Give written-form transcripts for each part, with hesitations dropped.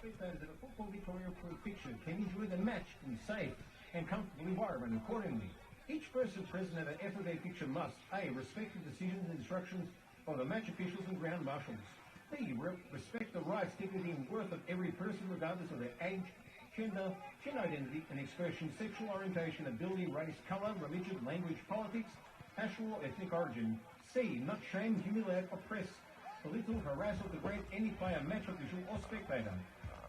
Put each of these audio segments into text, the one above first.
spectators at a Football Victoria approved fixture can enjoy the match in a safe and comfortable environment accordingly. Each person present at an FFA fixture must A. Respect the decisions and instructions of the match officials and ground marshals. B. Respect the rights, dignity and worth of every person regardless of their age, gender identity and expression, sexual orientation, ability, race, colour, religion, language, politics, national or ethnic origin. C. Not shame, humiliate, oppress, belittle, harass or degrade any player, match official or spectator.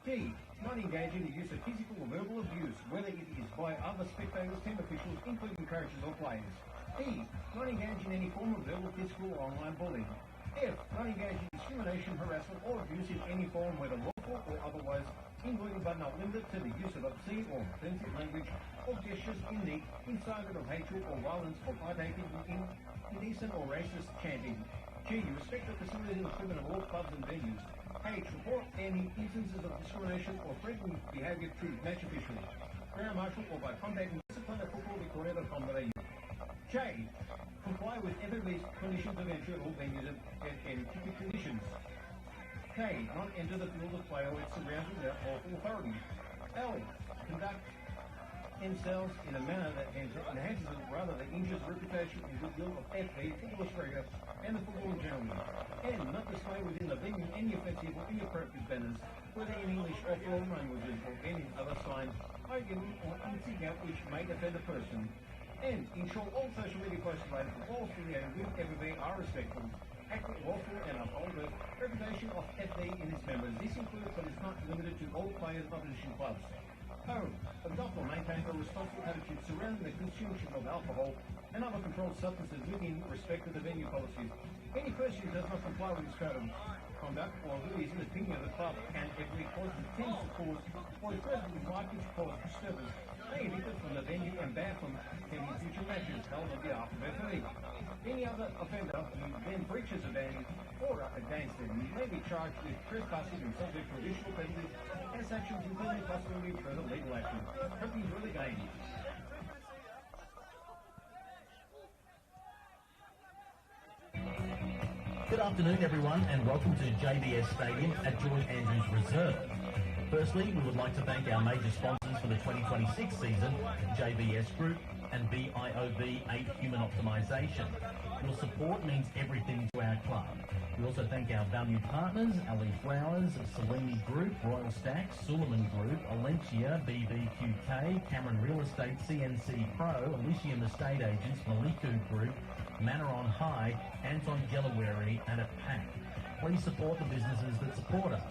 D. Not engage in the use of physical or verbal abuse, whether it is by other spectators, team officials, including coaches or players. E. Not engage in any form of verbal, physical or online bullying. F. Not engage in discrimination, harassment or abuse in any form, whether lawful or otherwise, including but not limited to the use of obscene or offensive language or gestures, incitement of hatred or violence, or partaking in indecent or racist chanting. G. Respect the facilities and equipment of all clubs and venues. H. Report any instances of discrimination or threatening behaviour to match officials, ground marshal or by contacting discipline at footballvictoria.com.au. J. Comply with FFV's conditions of entry at all venues and ticket conditions. K. Not enter the field of play or its surroundings without lawful authority. L. Conduct themselves in a manner that enhances rather than injures the reputation and goodwill of FV, Football Australia, and the football in general. N. Not display within the venue any offensive or inappropriate banners, whether in English or foreign languages, or any other signs, icon, or insignia which may offend a person. And ensure all social media posts related to all affiliated with FV are respectful, accurate, lawful, and uphold the reputation of FV and its members. This includes but is not limited to all players of opposition clubs. O. Adopt or maintain a responsible attitude surrounding the consumption of alcohol and other controlled substances within respect to the venue policies. Any person who does not comply with this code of conduct or who is in the opinion of the club and FV causes intends to cause or is presently likely to cause disturbance may be evicted from the venue and banned from attending future matches held on behalf of FV. Any other offender who then breaches a ban or against them may be charged with trespassing and subject to additional penalties and sanctions, including possibility of further legal action. Hope you enjoy the game. Good afternoon, everyone, and welcome to JBS Stadium at George Andrews Reserve. Firstly, we would like to thank our major sponsors for the 2026 season, JBS Group and BIOB 8 Human Optimisation. Your support means everything to our club. We also thank our valued partners, Ali Flowers, Salini Group, Royal Stacks, Suleiman Group, Alencia, BBQK, Cameron Real Estate, CNC Pro, Elysium Estate Agents, Maliku Group, Manor on High, Anton Gelaweri, and at PAC. Please support the businesses that support us.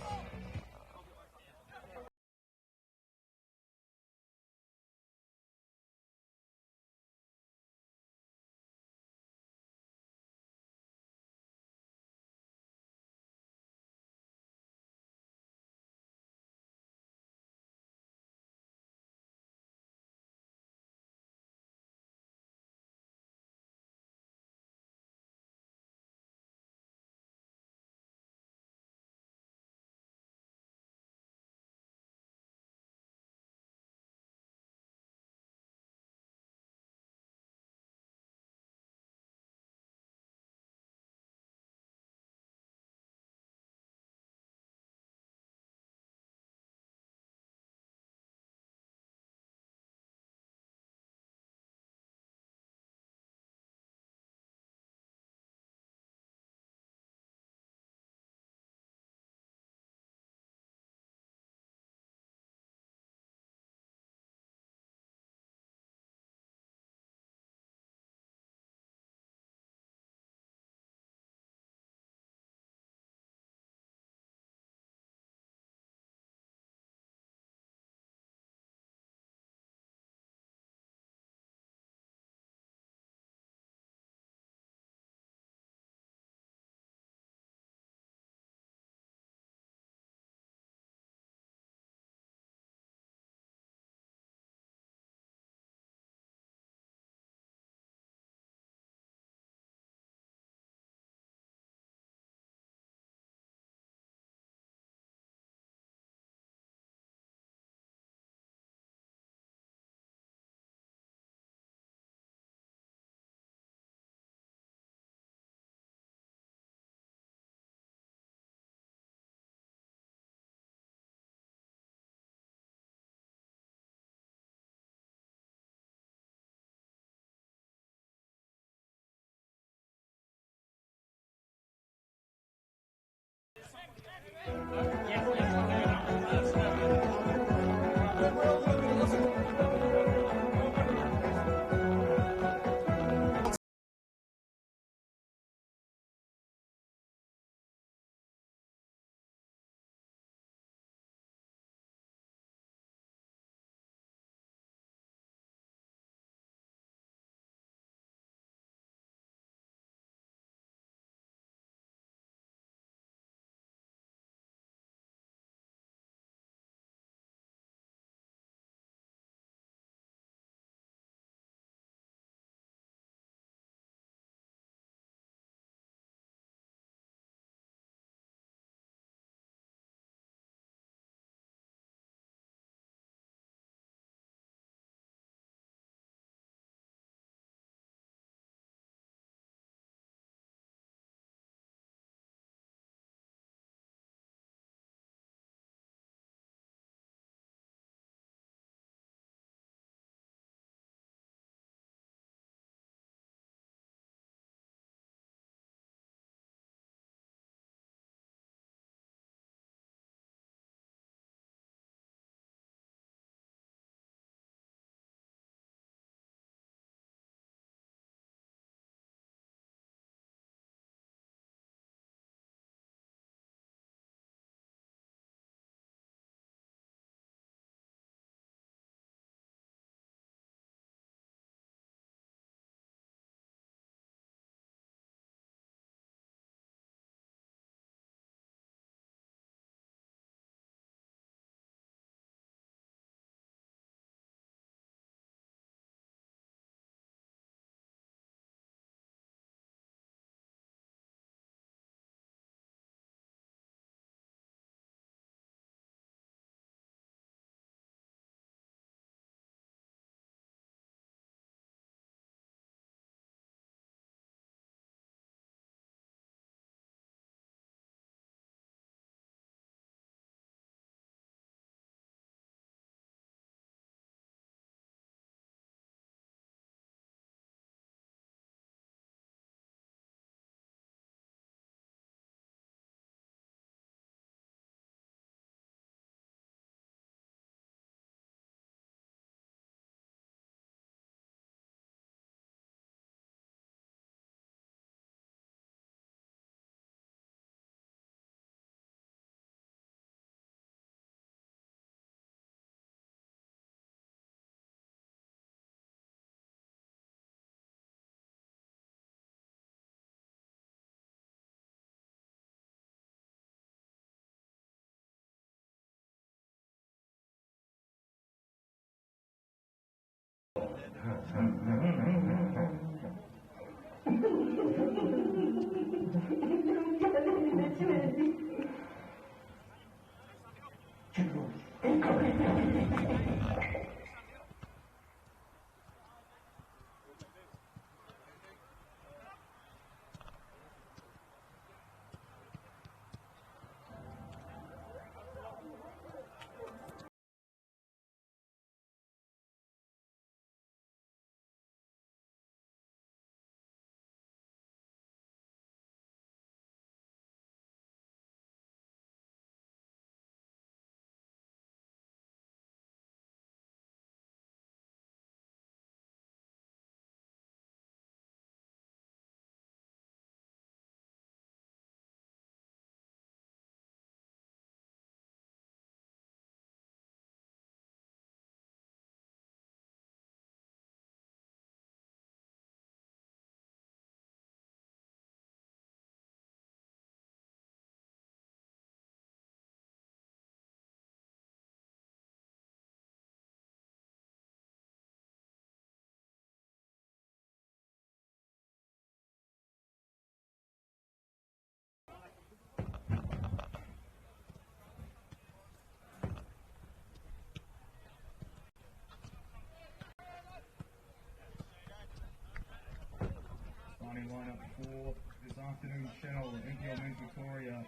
Starting lineup for this afternoon's Senol NPLM Victoria.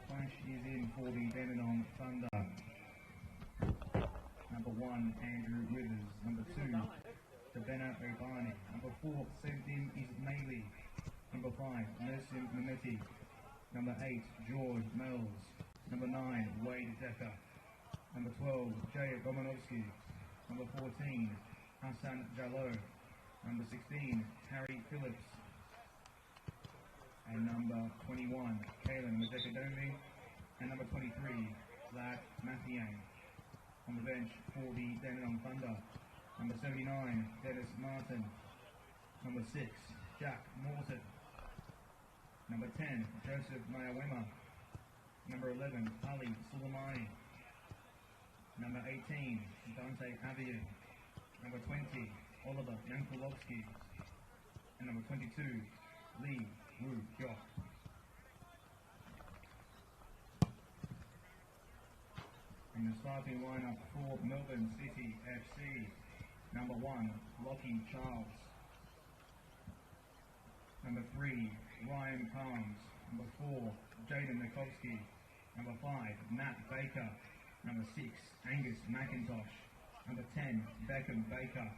Clash is in for the Dandenong Thunder. Number 1, Andrew Withers. Number 2, Tabena Obani. Number 4, Sentim Ismaili. Number 5, Mersim Mehmeti. Number 8, George Mells. Number 9, Wade Decker. Number 12, Jay Gomanovsky. Number 14, Hassan Jallo. Number 16, Harry Phillips. And number 21, Kalen Mazekadomi. And number 23, Vlad Mathiang. On the bench for the Dandenong Thunder, number 79, Dennis Martin. Number 6, Jack Morton. Number 10, Joseph Mayawema. Number 11, Ali Soleimani. Number 18, Dante Avian. Number 20, Oliver Yankulovsky. And number 22, Lee Wu Gyok. And the starting lineup for Melbourne City FC. Number 1, Lockie Charles. Number 3, Ryan Palms. Number 4, Jaden Nikolsky. Number 5, Matt Baker. Number 6, Angus McIntosh. Number 10, Beckham Baker.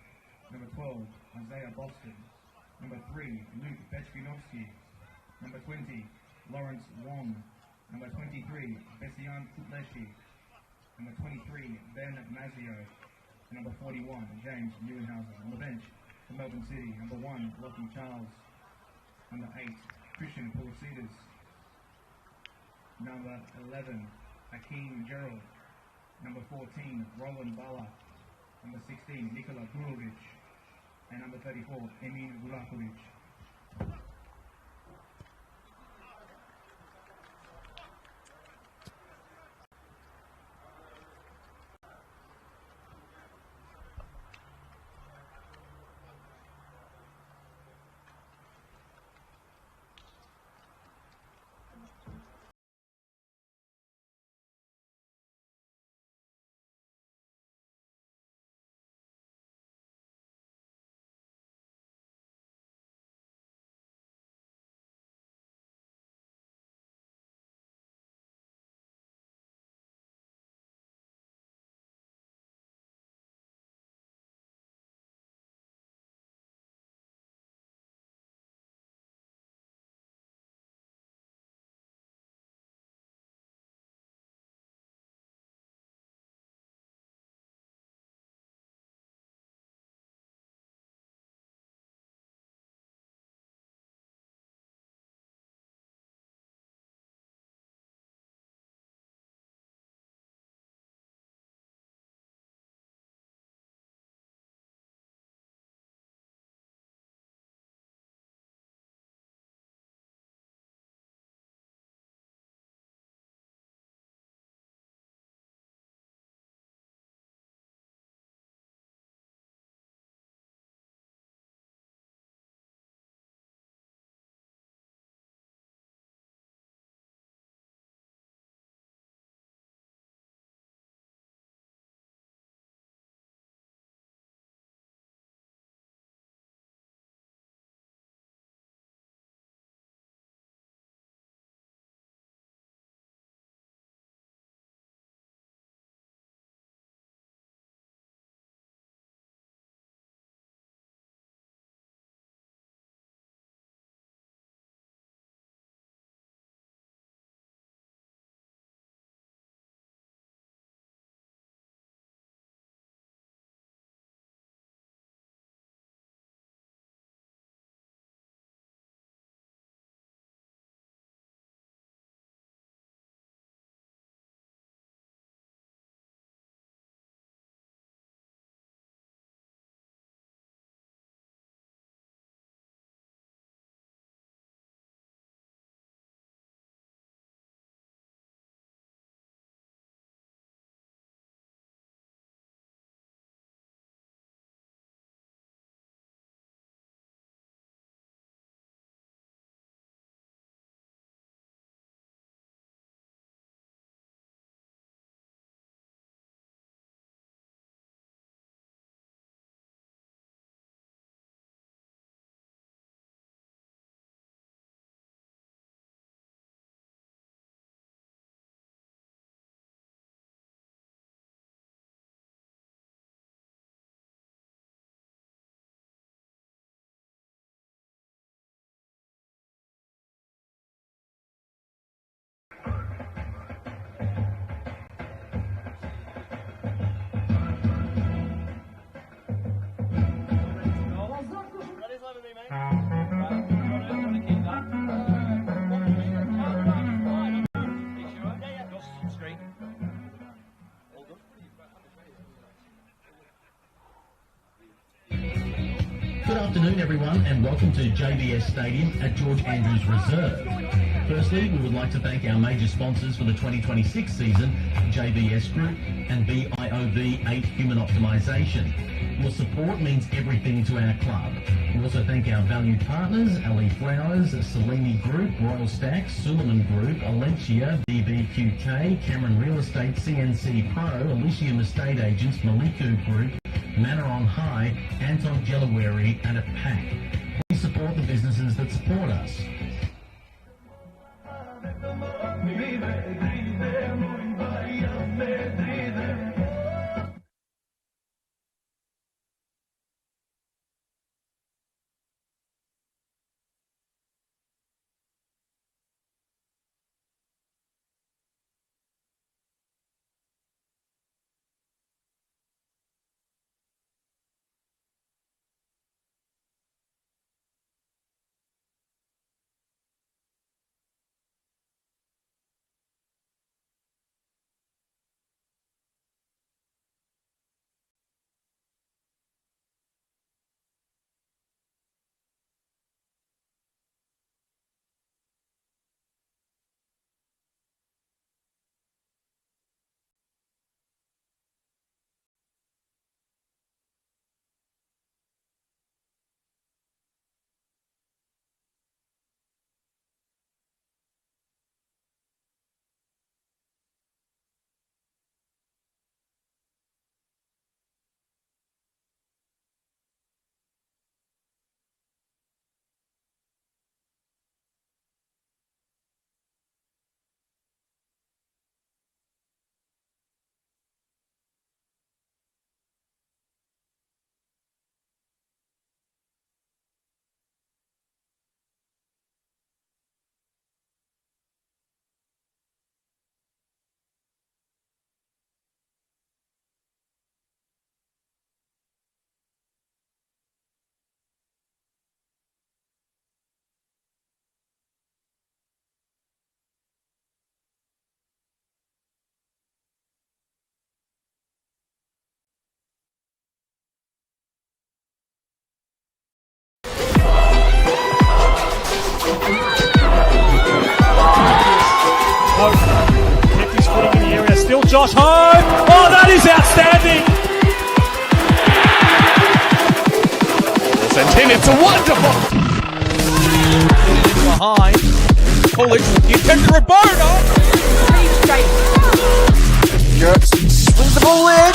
Number 12, Isaiah Boston. Number 3, Luke Bechkinovsky. Number 20, Lawrence Wong. Number 23, Bessian Kutleshi. Number 23, Ben Mazio. And number 41, James Neuenhauser. On the bench for Melbourne City, number 1, Lockie Charles. Number 8, Christian Paulides. Number 11, Hakeem Gerald. Number 14, Roland Bala. Number 16, Nikola Gurovic. And number 34, Emin Gulakovic. Good afternoon, everyone, and welcome to JBS Stadium at George Andrews Reserve. Firstly, we would like to thank our major sponsors for the 2026 season, JBS Group and BIOB 8 Human Optimisation. Your support means everything to our club. We also thank our valued partners, Ali Flowers, Salini Group, Royal Stacks, Suleiman Group, Alencia, BBQK, Cameron Real Estate, CNC Pro, Elysium Estate Agents, Maliku Group, Manor on High, Anton Gelaweri and a pack. Please support the businesses that support us. Kept his footing in the area. Still Josh Home. Oh, that is outstanding. Sent in. It's a wonderful. Behind. Pullage. You kept the Rabona. Gertz swings the ball in.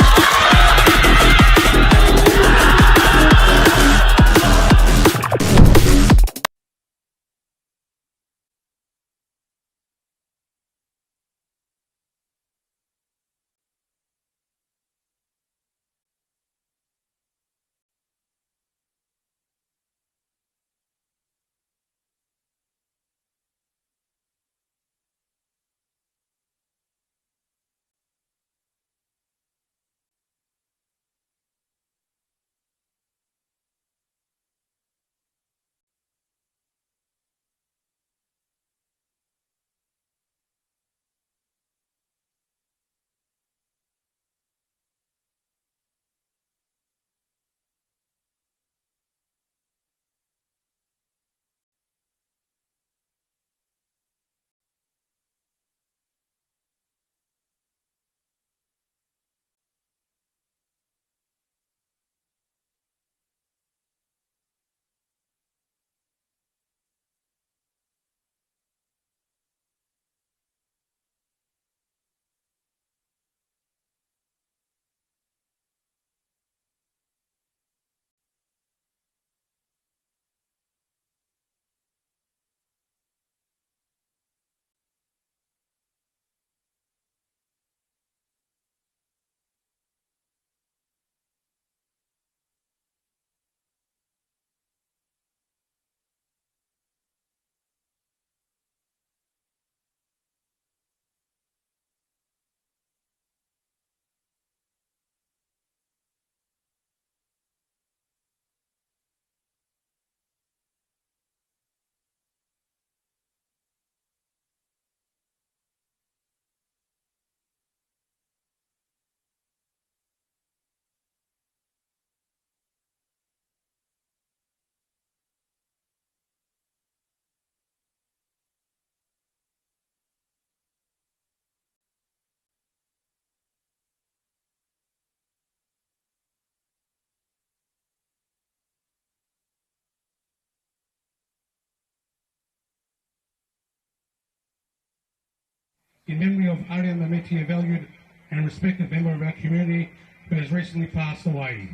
in memory of Arie, a valued and respected member of our community who has recently passed away.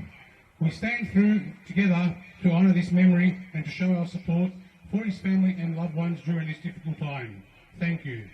We stand through together to honour this memory and to show our support for his family and loved ones during this difficult time. Thank you.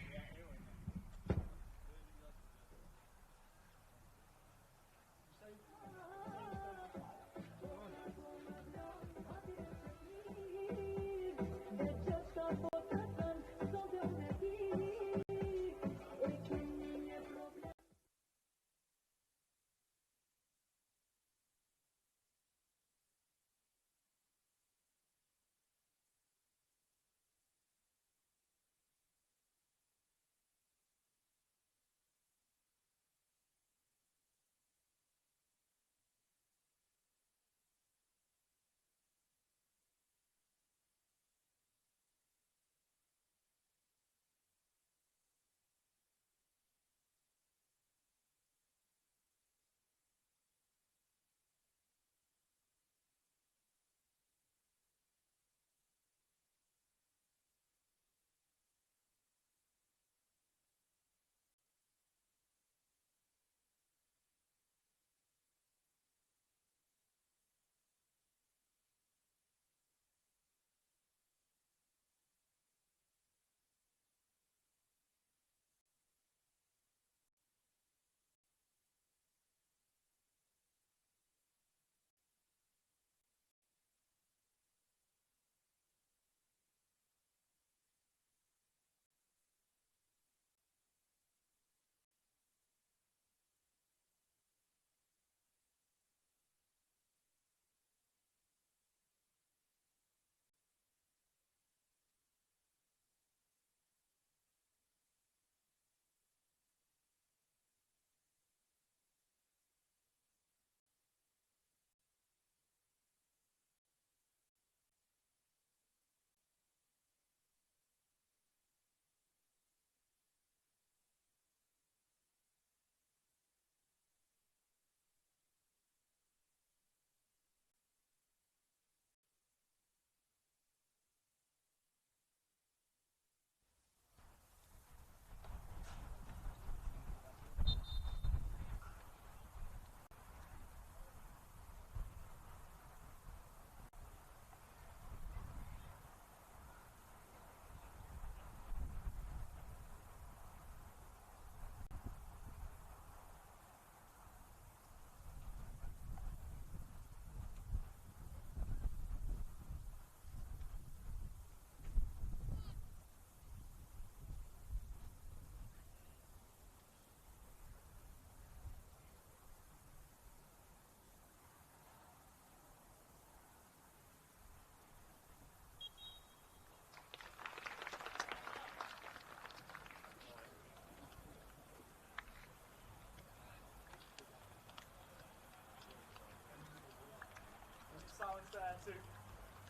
Silence there to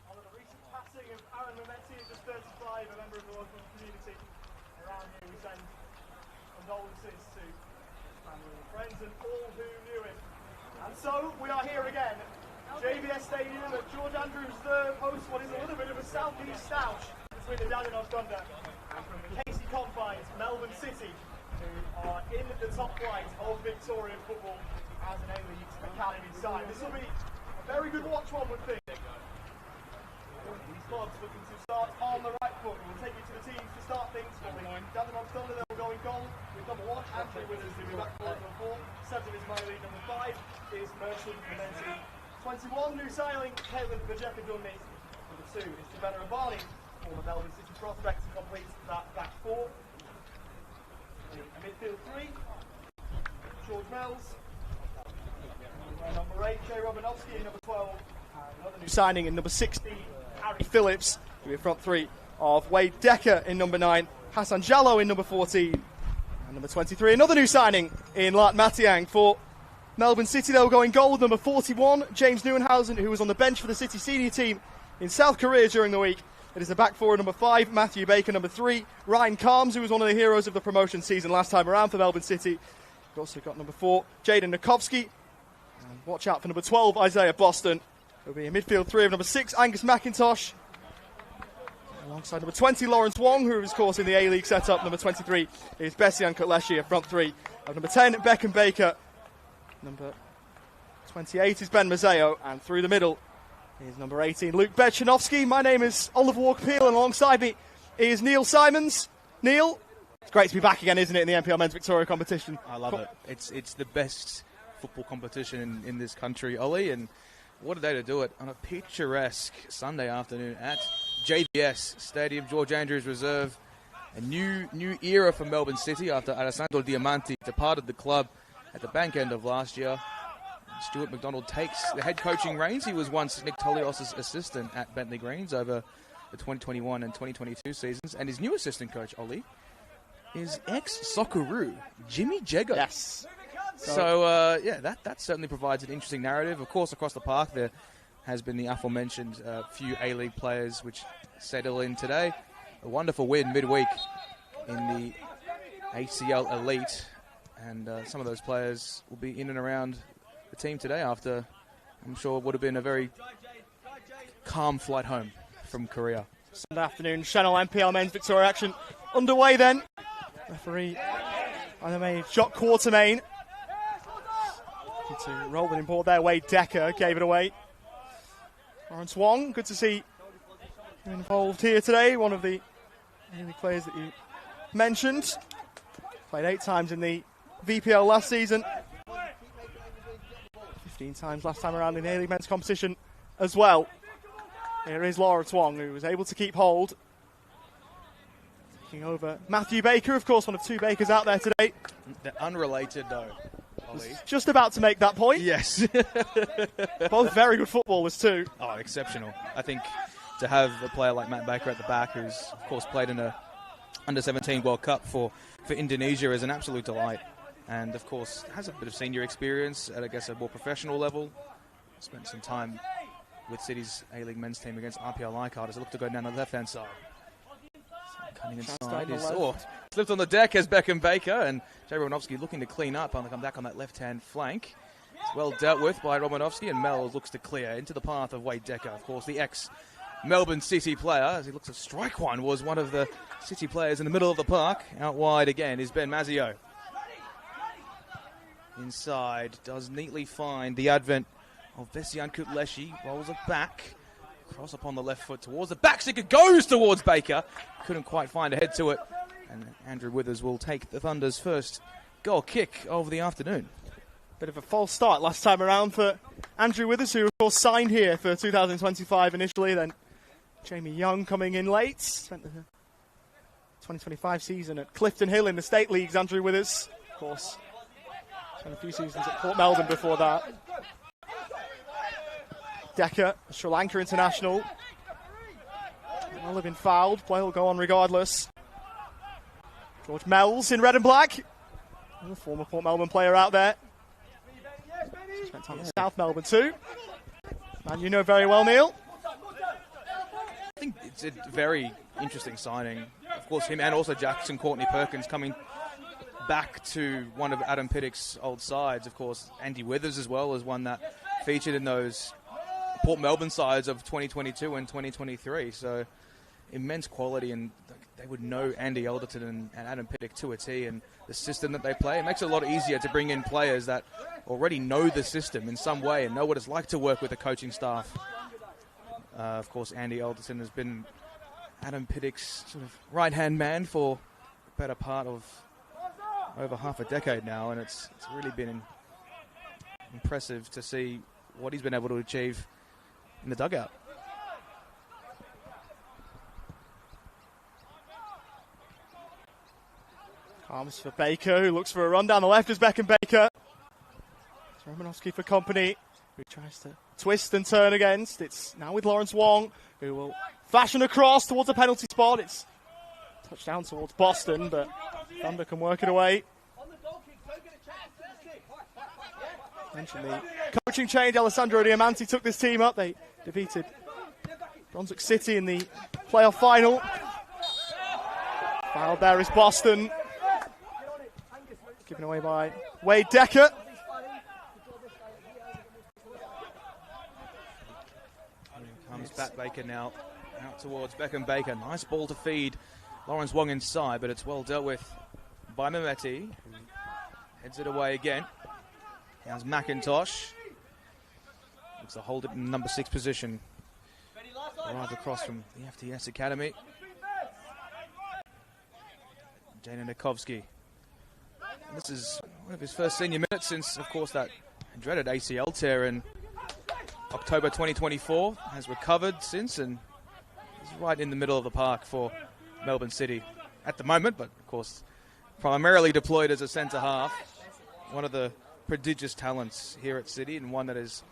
honour the recent passing of Arie at just 35, a member of the local community. Around here we send condolences to his family and friends and all who knew him. And so we are here again. JBS Stadium at George Andrews Reserve hosts what is a little bit of a southeast stoush between the Dandenong Thunder and from the Casey confines, Melbourne City, who are in the top flight of Victorian football as an elite academy side. This will be a very good watch, one would think. These clubs looking to start on the right foot. We'll take you to the teams to start things for the Dandenong Thunder. They'll go in goal with number 1, Arie Withers, who will be back for number 4. Centre is Miley. Number 5 is Merchant Mementi. 21, new signing, Caitlin Vajeka Dunne. Number 2 is Savannah Barney, former Melbourne City prospect, to complete that back 4. A midfield 3, George Mills. Number 8, Jay Robanovsky. Number 12, another new signing in number 16, Arie Phillips. To be a front 3 of Wade Decker in number 9, Hassan Jallow in number 14, and number 23, another new signing in Lat Matiang for Melbourne City. They'll go in goal with number 41, James Neuenhausen, who was on the bench for the City senior team in South Korea during the week. It is the back 4, number 5, Matthew Baker. Number 3, Ryan Calms, who was one of the heroes of the promotion season last time around for Melbourne City. We've also got number 4, Jaden Nikovsky. And watch out for number 12, Isaiah Boston. There'll be a midfield 3 of number 6, Angus McIntosh. Alongside number 20, Lawrence Wong, who is, of course, in the A-League setup. Number 23 is Bessian Kutleshi, a front three of number 10, Beckham Baker. Number 28 is Ben Mazzeo, and through the middle is number 18, Luke Bechanovsky. My name is Oliver Walker-Peel, and alongside me is Neil Simons. Neil, it's great to be back again, isn't it, in the NPL Men's Victoria competition? I love it. It's the best football competition in this country, Ollie, and what a day to do it on a picturesque Sunday afternoon at JBS Stadium, George Andrews Reserve. A new era for Melbourne City after Alessandro Diamanti departed the club at the bank end of last year. Stuart McDonald takes the head coaching reins. He was once Nick Tolios' assistant at Bentley Greens over the 2021 and 2022 seasons. And his new assistant coach, Ollie, is ex-Socceroo, Jimmy Jeggo. Yes. So, that certainly provides an interesting narrative. Of course, across the park, there has been the aforementioned few A-League players which settle in today. A wonderful win midweek in the ACL Elite. And some of those players will be in and around the team today after, I'm sure, it would have been a very calm flight home from Korea. Sunday afternoon, Senol NPLM Men's Victoria action underway then. Referee, Jock Quartermain. To roll with import there, Wade Decker gave it away. Lawrence Wong, good to see him involved here today. One of the players that you mentioned. Played 8 times in the VPL last season. 15 times last time around in the A-League men's competition as well. Here is Lawrence Wong, who was able to keep hold. Taking over Matthew Baker, of course, one of 2 Bakers out there today. They're unrelated, though. Just about to make that point. Yes. Both very good footballers too. Oh, exceptional. I think to have a player like Matt Baker at the back, who's, of course, played in a Under-17 World Cup for Indonesia, is an absolute delight. And, of course, has a bit of senior experience at, I guess, a more professional level. Spent some time with City's A-League men's team against RPL Leichhardt as they look to go down the left-hand side. Cutting inside is slipped on the deck as Beckham Baker, and Jay Romanovsky looking to clean up and come back on that left-hand flank. It's well dealt with by Romanovsky, and Mel looks to clear into the path of Wade Decker, of course, the ex-Melbourne City player. As he looks to strike one, was one of the City players in the middle of the park. Out wide again is Ben Mazzeo. Inside, does neatly find the advent of Bessian Kutleshi, rolls it back. Cross upon the left foot towards the back stick. It goes towards Baker. Couldn't quite find a head to it. And Andrew Withers will take the Thunder's first goal kick of the afternoon. Bit of a false start last time around for Andrew Withers, who of course signed here for 2025 initially. Then Jamie Young coming in late. Spent the 2025 season at Clifton Hill in the State Leagues. Andrew Withers, of course, spent a few seasons at Port Melbourne before that. Decker, Sri Lanka international. Will have been fouled. Play will go on regardless. George Mells in red and black. And the former Port Melbourne player out there. Spent time in South Melbourne too. Man, you know very well, Neil. I think it's a very interesting signing. Of course, him and also Jackson Courtney Perkins coming back to one of Adam Piddock's old sides. Of course, Andy Withers as well as one that featured in those Port Melbourne sides of 2022 and 2023. So immense quality, and they would know Andy Elderton and Adam Piddock to a T, and the system that they play. It makes it a lot easier to bring in players that already know the system in some way and know what it's like to work with a coaching staff. Of course, Andy Elderton has been Adam Piddock's sort of right-hand man for the better part of over half a decade now, and it's really been impressive to see what he's been able to achieve in the dugout. Comes for Baker, who looks for a run down the left as Beckham Baker. It's Romanovsky for company, who tries to twist and turn against. It's now with Lawrence Wong, who will fashion across towards the penalty spot. It's touchdown towards Boston, but Thunder can work it away. Mentioned the coaching change. Alessandro Diamanti took this team up. They defeated Brunswick City in the playoff final. Fouled there is Boston. Given away by Wade Decker. Comes back Baker now Out towards Beckham Baker. Nice ball to feed Lawrence Wong inside, but it's well dealt with by Mehmeti, who heads it away again. How's McIntosh? Looks to hold it in number 6 position. Arrived across from the FTS Academy. Jaden Nikovsky. This is one of his first senior minutes since, of course, that dreaded ACL tear in October 2024. Has recovered since and is right in the middle of the park for Melbourne City at the moment, but of course primarily deployed as a centre half. One of the prodigious talents here at City and one that is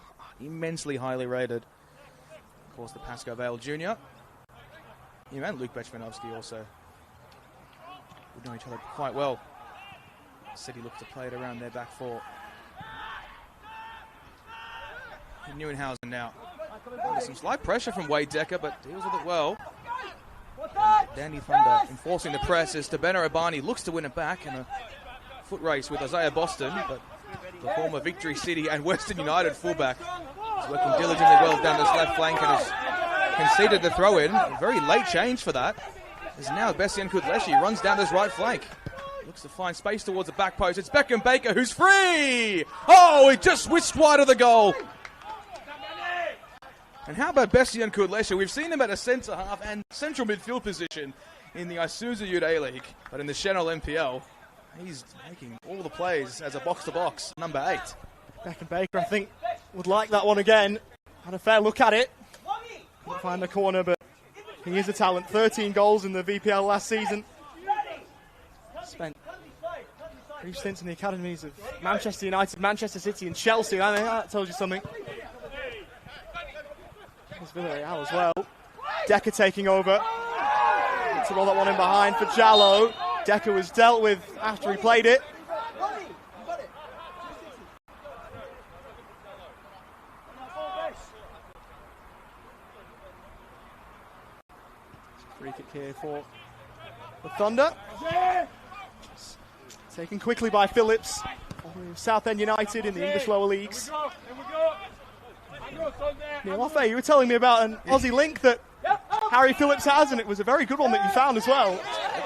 immensely highly rated. Of course, the Pascoe Vale Jr. Him and Luke Bechmanovsky also would know each other quite well. City look to play it around their back four. Neuenhausen now. Under some slight pressure from Wade Decker, but deals with it well. Dandy Thunder enforcing the press as Tabena Abani looks to win it back in a foot race with Isaiah Boston, but the former Victory City and Western United fullback is working diligently well down this left flank and has conceded the throw in. A very late change for that. As now Bessian Kudleshi runs down this right flank. Looks to find space towards the back post. It's Beckham Baker who's free! Oh, he just whisked wide of the goal. And how about Bessian Kudleshi? We've seen him at a centre half and central midfield position in the Isuzu Youth A-League, but in the Senol NPL, he's making all the plays as a box-to-box number 8. Beckham Baker, I think, would like that one again. Had a fair look at it. Couldn't find the corner, but he is a talent. 13 goals in the VPL last season. Spent brief stints in the academies of Manchester United, Manchester City and Chelsea. I mean, that tells you something. There's Villarreal as well. Decker taking over. To roll that one in behind for Jallo. Decker was dealt with after he played it. Free kick here for the Thunder. Taken quickly by Phillips. Southend United in the English lower leagues. Neil Offe, you were telling me about an Aussie link that Harry Phillips has, and it was a very good one that you found as well.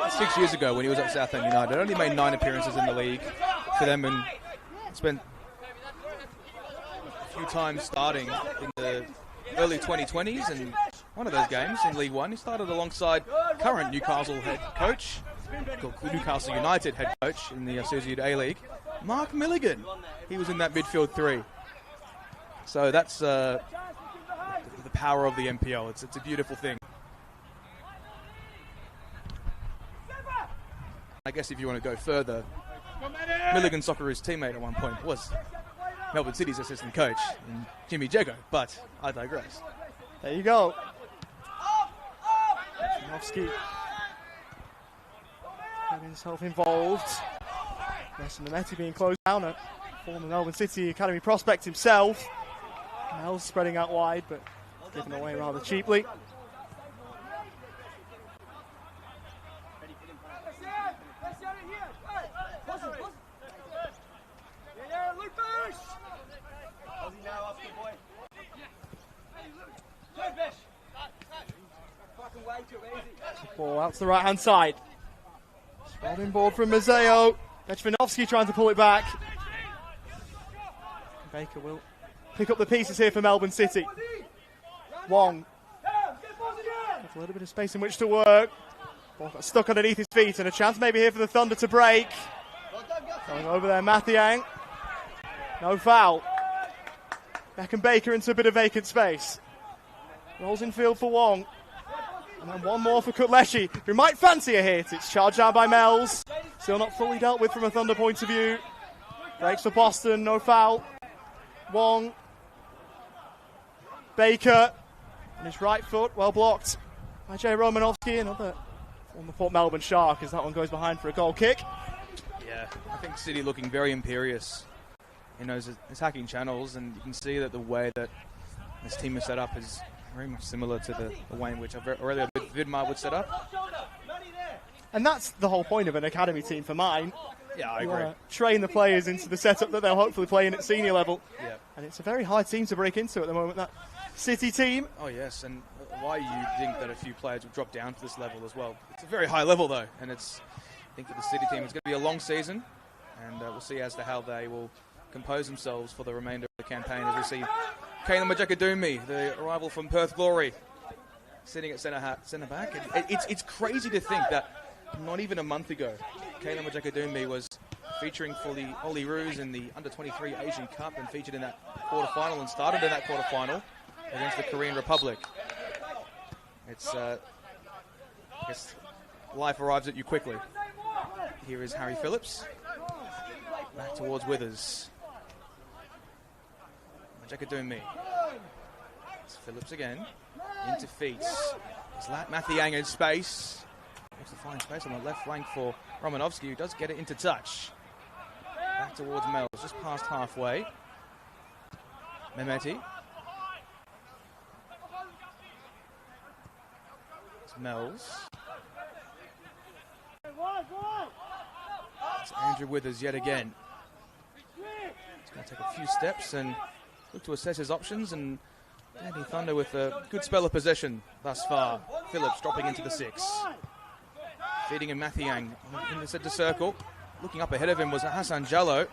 6 years ago when he was at Southend United, only made 9 appearances in the league for them and spent a few times starting in the early 2020s, and one of those games in League One, he started alongside current Newcastle United head coach in the Associate A-League, Mark Milligan. He was in that midfield 3. So that's the power of the NPL. It's a beautiful thing. I guess if you want to go further, Milligan Socceroos' teammate at one point was Melbourne City's assistant coach, Jimmy Jego, but I digress. There you go. Chinovsky getting himself involved. Nesson Mehmeti being closed down at former Melbourne City Academy prospect himself. Mel's spreading out wide, but given away rather cheaply. Ball out to the right-hand side. Spotting ball from Mazeo. Bechmanovsky trying to pull it back. Baker will pick up the pieces here for Melbourne City. Wong. A little bit of space in which to work. Ball got stuck underneath his feet, and a chance maybe here for the Thunder to break. Going over there, Mathiang. No foul. Beckham Baker into a bit of vacant space. Rolls in field for Wong. And then one more for Kutleshi, who might fancy a hit. It's charged down by Mells. Still not fully dealt with from a Thunder point of view. Breaks for Boston, no foul. Wong. Baker. On his right foot, well blocked by Jay Romanovsky. Another on the Port Melbourne Shark as that one goes behind for a goal kick. Yeah, I think City looking very imperious in those attacking channels, and you can see that the way that this team is set up is very much similar to the way in which Aurelio Vidmar would set up. And that's the whole point of an academy team for mine. Yeah, I you agree. want to train the players into the setup that they'll hopefully play in at senior level. Yeah. And it's a very hard team to break into at the moment. That City team. Oh, yes, and why you think that a few players will drop down to this level as well. It's a very high level, though, and I think for the City team, it's going to be a long season, and we'll see as to how they will compose themselves for the remainder of the campaign as we see Kayla Majakadumi, the arrival from Perth Glory, sitting at centre back. It's crazy to think that not even a month ago, Kayla Majakadumi was featuring for the Olyroos in the Under-23 Asian Cup and featured in that quarter-final and started in that quarter-final against the Korean Republic. It's, I guess, life arrives at you quickly. Here is Harry Phillips. Back towards Withers. Majakadumi. It's Phillips again. Into Feats. It's Mathiang in space. Looks to find space on the left flank for Romanovsky, who does get it into touch. Back towards Mells, just past halfway. Mehmeti. It's Mells. It's Andrew Withers yet again. He's going to take a few steps and look to assess his options, and Dandy Thunder with a good spell of possession thus far. Phillips dropping into the 6. Feeding him Mathiang in the centre circle. Looking up ahead of him was Hassan Jallo.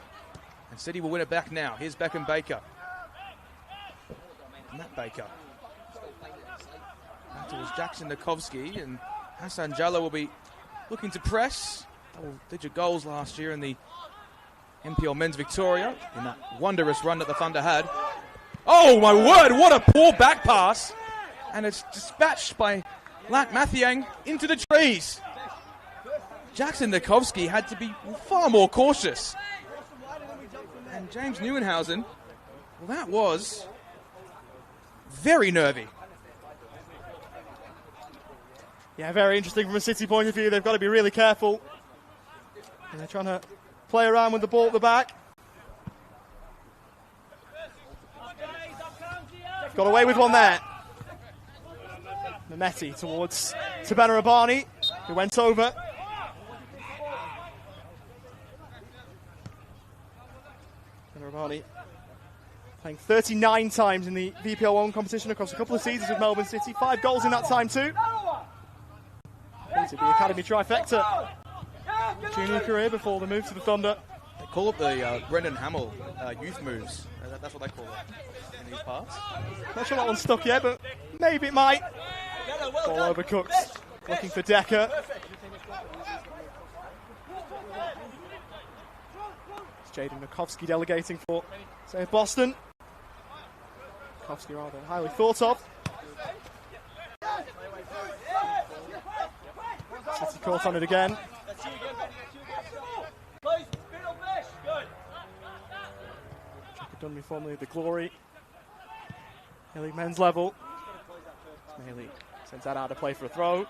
And City will win it back now. Here's Beckham Baker. Matt Baker. Back towards Jackson Nikovsky. And Hassan Jallo will be looking to press. Double-digit goals last year in the NPL Men's Victoria. In that wondrous run that the Thunder had. Oh, my word, what a poor back pass. And it's dispatched by Lat Mathiang into the trees. Jackson Nikovsky had to be far more cautious. And James Neuenhausen, well, that was very nervy. Yeah, very interesting from a City point of view. They've got to be really careful. And they're trying to play around with the ball at the back. Got away with one there. Mehmeti towards Tabena Abani, who went over. Abani playing 39 times in the VPL1 competition across a couple of seasons with Melbourne City. 5 goals in that time too. Into the academy trifecta. Junior career before the move to the Thunder. They call it the Brendan Hamill youth moves. That's what they call it in these parts. Not sure that one's stuck yet, but maybe it might. Ball overcooked. Looking for Decker. Jaden Nikovsky delegating for, say, Boston. Nikovsky rather highly thought of. City caught on it again. Dunby formerly the Glory. A-League men's level. Smaley sends that out to play for a throw.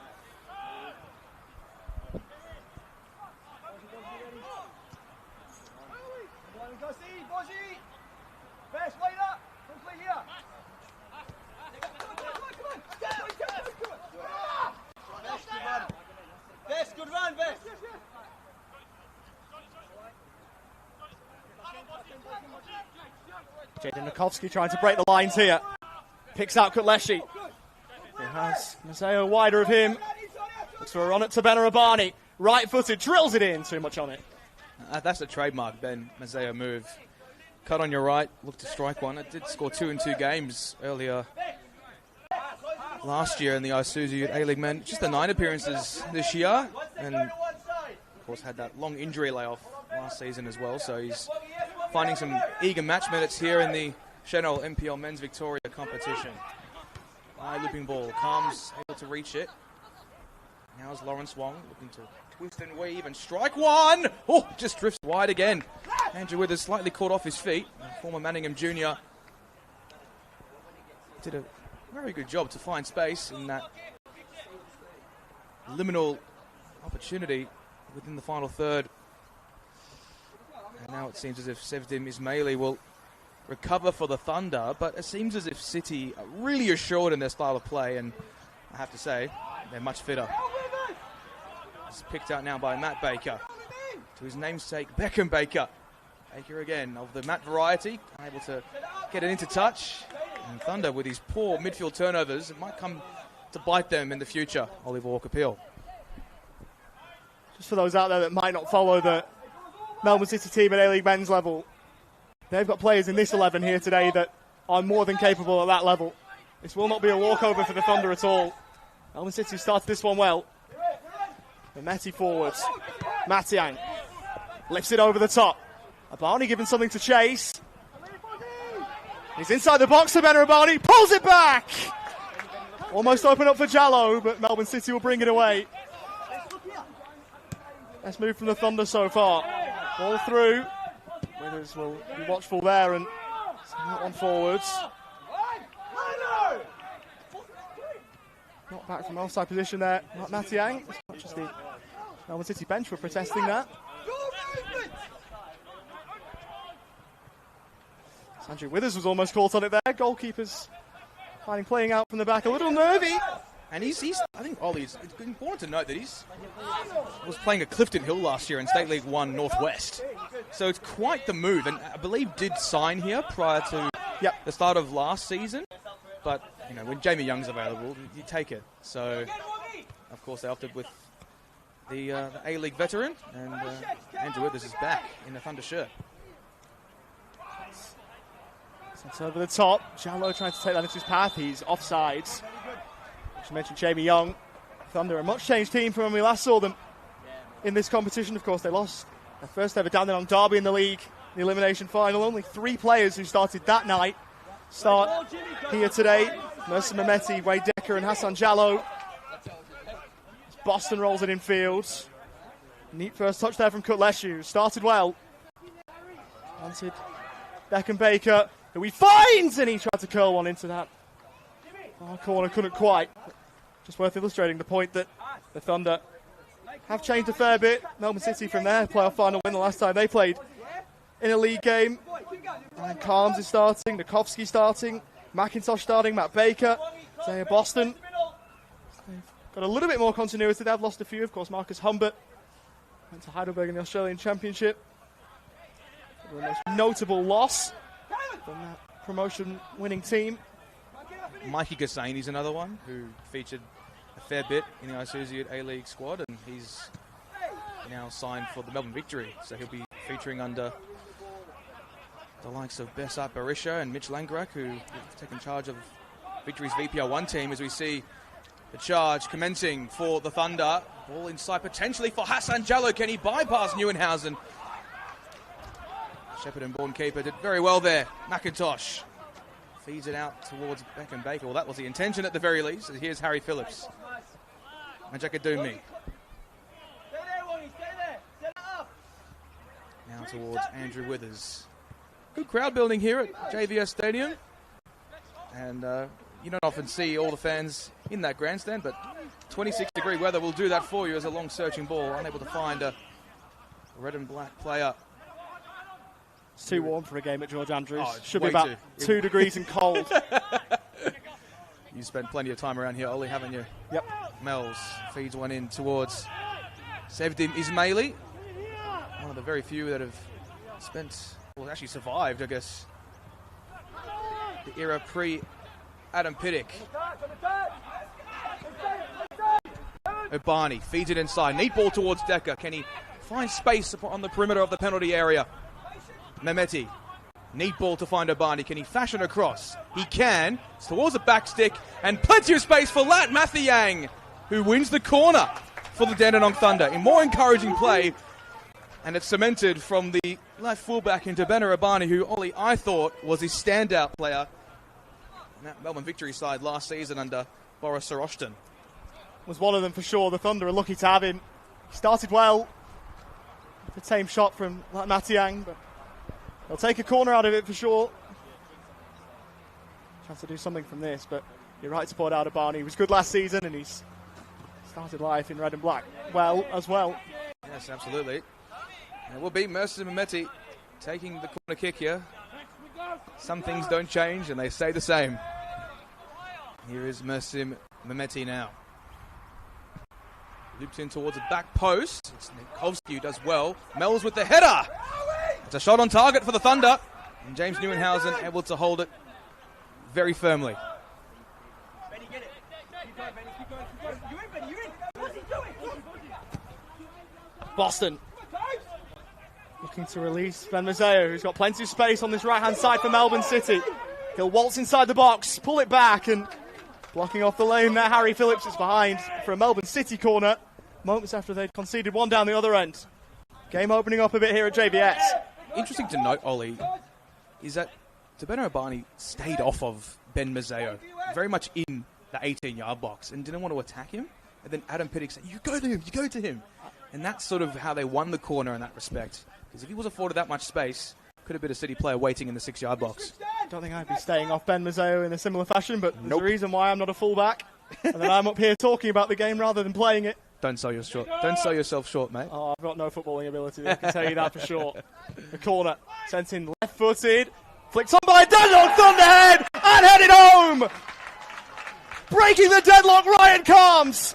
Jaden Nikovsky trying to break the lines here. Picks out Kutleshi. He has Maseo wider of him. Looks for a run at Tabena Abani. Right-footed, drills it in. Too much on it. That's a trademark Ben Maseo move. Cut on your right, look to strike one. It did score 2 in 2 games earlier last year in the Isuzu Youth A-League men. Just the 9 appearances this year. And, of course, had that long injury layoff last season as well. So he's finding some eager match minutes here in the Senol NPL Men's Victoria competition. High looping ball. Calms able to reach it. Now is Lawrence Wong looking to twist and weave and strike one. Oh, just drifts wide again. Andrew Withers slightly caught off his feet. Former Manningham Junior did a very good job to find space in that liminal opportunity within the final third. And now it seems as if Sevdim Ismaili will recover for the Thunder, but it seems as if City are really assured in their style of play, and I have to say, they're much fitter. It's picked out now by Matt Baker. To his namesake, Beckham Baker. Baker again, of the Matt variety, able to get it into touch. And Thunder, with his poor midfield turnovers, it might come to bite them in the future. Oliver Walker-Peel. Just for those out there that might not follow the Melbourne City team at A-League men's level, they've got players in this 11 here today that are more than capable at that level. This will not be a walkover for the Thunder at all. Melbourne City started this one well. Mehmeti forwards. Matiang lifts it over the top. Abani given something to chase. He's inside the box to Benrabani, pulls it back! Almost open up for Jallo, but Melbourne City will bring it away. Best move from the Thunder so far. Ball through. Withers will be watchful there and send that one forwards. Not back from offside position there. Matiang. As much as the Melbourne City bench were protesting that. Andrew Withers was almost caught on it there. Goalkeepers finding playing out from the back a little nervy. And he's I think Ollie's, it's important to note that he's was playing at Clifton Hill last year in State League 1 Northwest. So it's quite the move, and I believe did sign here prior to the start of last season. But, you know, when Jamie Young's available, you take it. So, of course, they opted with the A-League veteran, and Andrew Withers is back in the Thunder shirt. It's over the top. Jallo trying to take that into his path. He's offsides. As you mentioned, Jamie Young. Thunder, a much changed team from when we last saw them in this competition. Of course, they lost their first ever Dandenong derby in the league, the elimination final. Only 3 players who started that night start here today. Mercer Mehmeti, Wade Decker and Hassan Jallo. Boston rolls it in field. Neat first touch there from Kutleshu. Started well. Wanted Beckham Baker, who he finds, and he tried to curl one into that far corner, couldn't quite. Just worth illustrating the point that the Thunder have changed a fair bit. Melbourne City from their playoff final win the last time they played in a league game. And Carnes is starting, Nikovsky starting, McIntosh starting, Matt Baker, Zaya Boston. They've got a little bit more continuity. They've lost a few, of course. Marcus Humbert went to Heidelberg in the Australian Championship. The most notable loss from that promotion-winning team. Mikey Gassaini's another one who featured a fair bit in the Isuzu A-League squad, and he's now signed for the Melbourne Victory, so he'll be featuring under the likes of Besart Berisha and Mitch Langrak, who have taken charge of Victory's VPL1 team, as we see the charge commencing for the Thunder. Ball inside potentially for Hassan Jallo. Can he bypass Neuenhausen? Shepherd and Bourne keeper did very well there. McIntosh feeds it out towards Beckham Baker. Well, that was the intention at the very least. Here's Harry Phillips. Majakadumi. Now towards Andrew Withers. Good crowd building here at JVS Stadium. And you don't often see all the fans in that grandstand, but 26-degree weather will do that for you as a long searching ball, unable to find a red and black player. It's too warm for a game at George Andrews. Oh, should be about 2 degrees and cold. You spent plenty of time around here, Ollie, haven't you? Yep. Mells feeds one in towards Sevdim Ismaili. One of the very few that have spent, well, actually survived, I guess, the era pre-Adam Pittick. Obani feeds it inside. Neat ball towards Decker. Can he find space on the perimeter of the penalty area? Mehmeti. Neat ball to find Obani. Can he fashion a cross? He can. It's towards the back stick. And plenty of space for Lat Mathiang, who wins the corner for the Dandenong Thunder in more encouraging play. And it's cemented from the left fullback into Benner Obani, who, Ollie, I thought was his standout player in that Melbourne Victory side last season under Boris Soroshton. Was one of them for sure. The Thunder are lucky to have him. He started well. The tame shot from Lat Mathiang, but they'll take a corner out of it for sure. Chance to do something from this, but you're right to point out Obani. He was good last season, and he's started life in red and black well as well. Yes, absolutely. And it will be Mercer Mehmeti taking the corner kick here. Some things don't change, and they stay the same. Here is Mercer Mehmeti now. Loops in towards the back post. It's Nikovsky who does well. Mells with the header. It's a shot on target for the Thunder. And James Neuenhausen able to hold it very firmly. Boston looking to release Ben Mazzeo, who's got plenty of space on this right-hand side for Melbourne City. He'll waltz inside the box, pull it back, and blocking off the lane there, Harry Phillips is behind for a Melbourne City corner, moments after they'd conceded one down the other end. Game opening up a bit here at JBS. Interesting to note, Ollie, is that Tabeno Obani stayed off of Ben Mazzeo, very much in the 18-yard box, and didn't want to attack him. And then Adam Pittock said, you go to him, you go to him. And that's sort of how they won the corner in that respect. Because if he was afforded that much space, could have been a City player waiting in the 6-yard box. I don't think I'd be staying off Ben Mazzeo in a similar fashion, but there's a reason why I'm not a fullback. And then I'm up here talking about the game rather than playing it. Don't sell yourself short, mate. Oh, I've got no footballing ability, I can tell you that for sure. The corner sent in left-footed, flicked on by Dandenong, thunderhead, and headed home! Breaking the deadlock, Ryan Calms!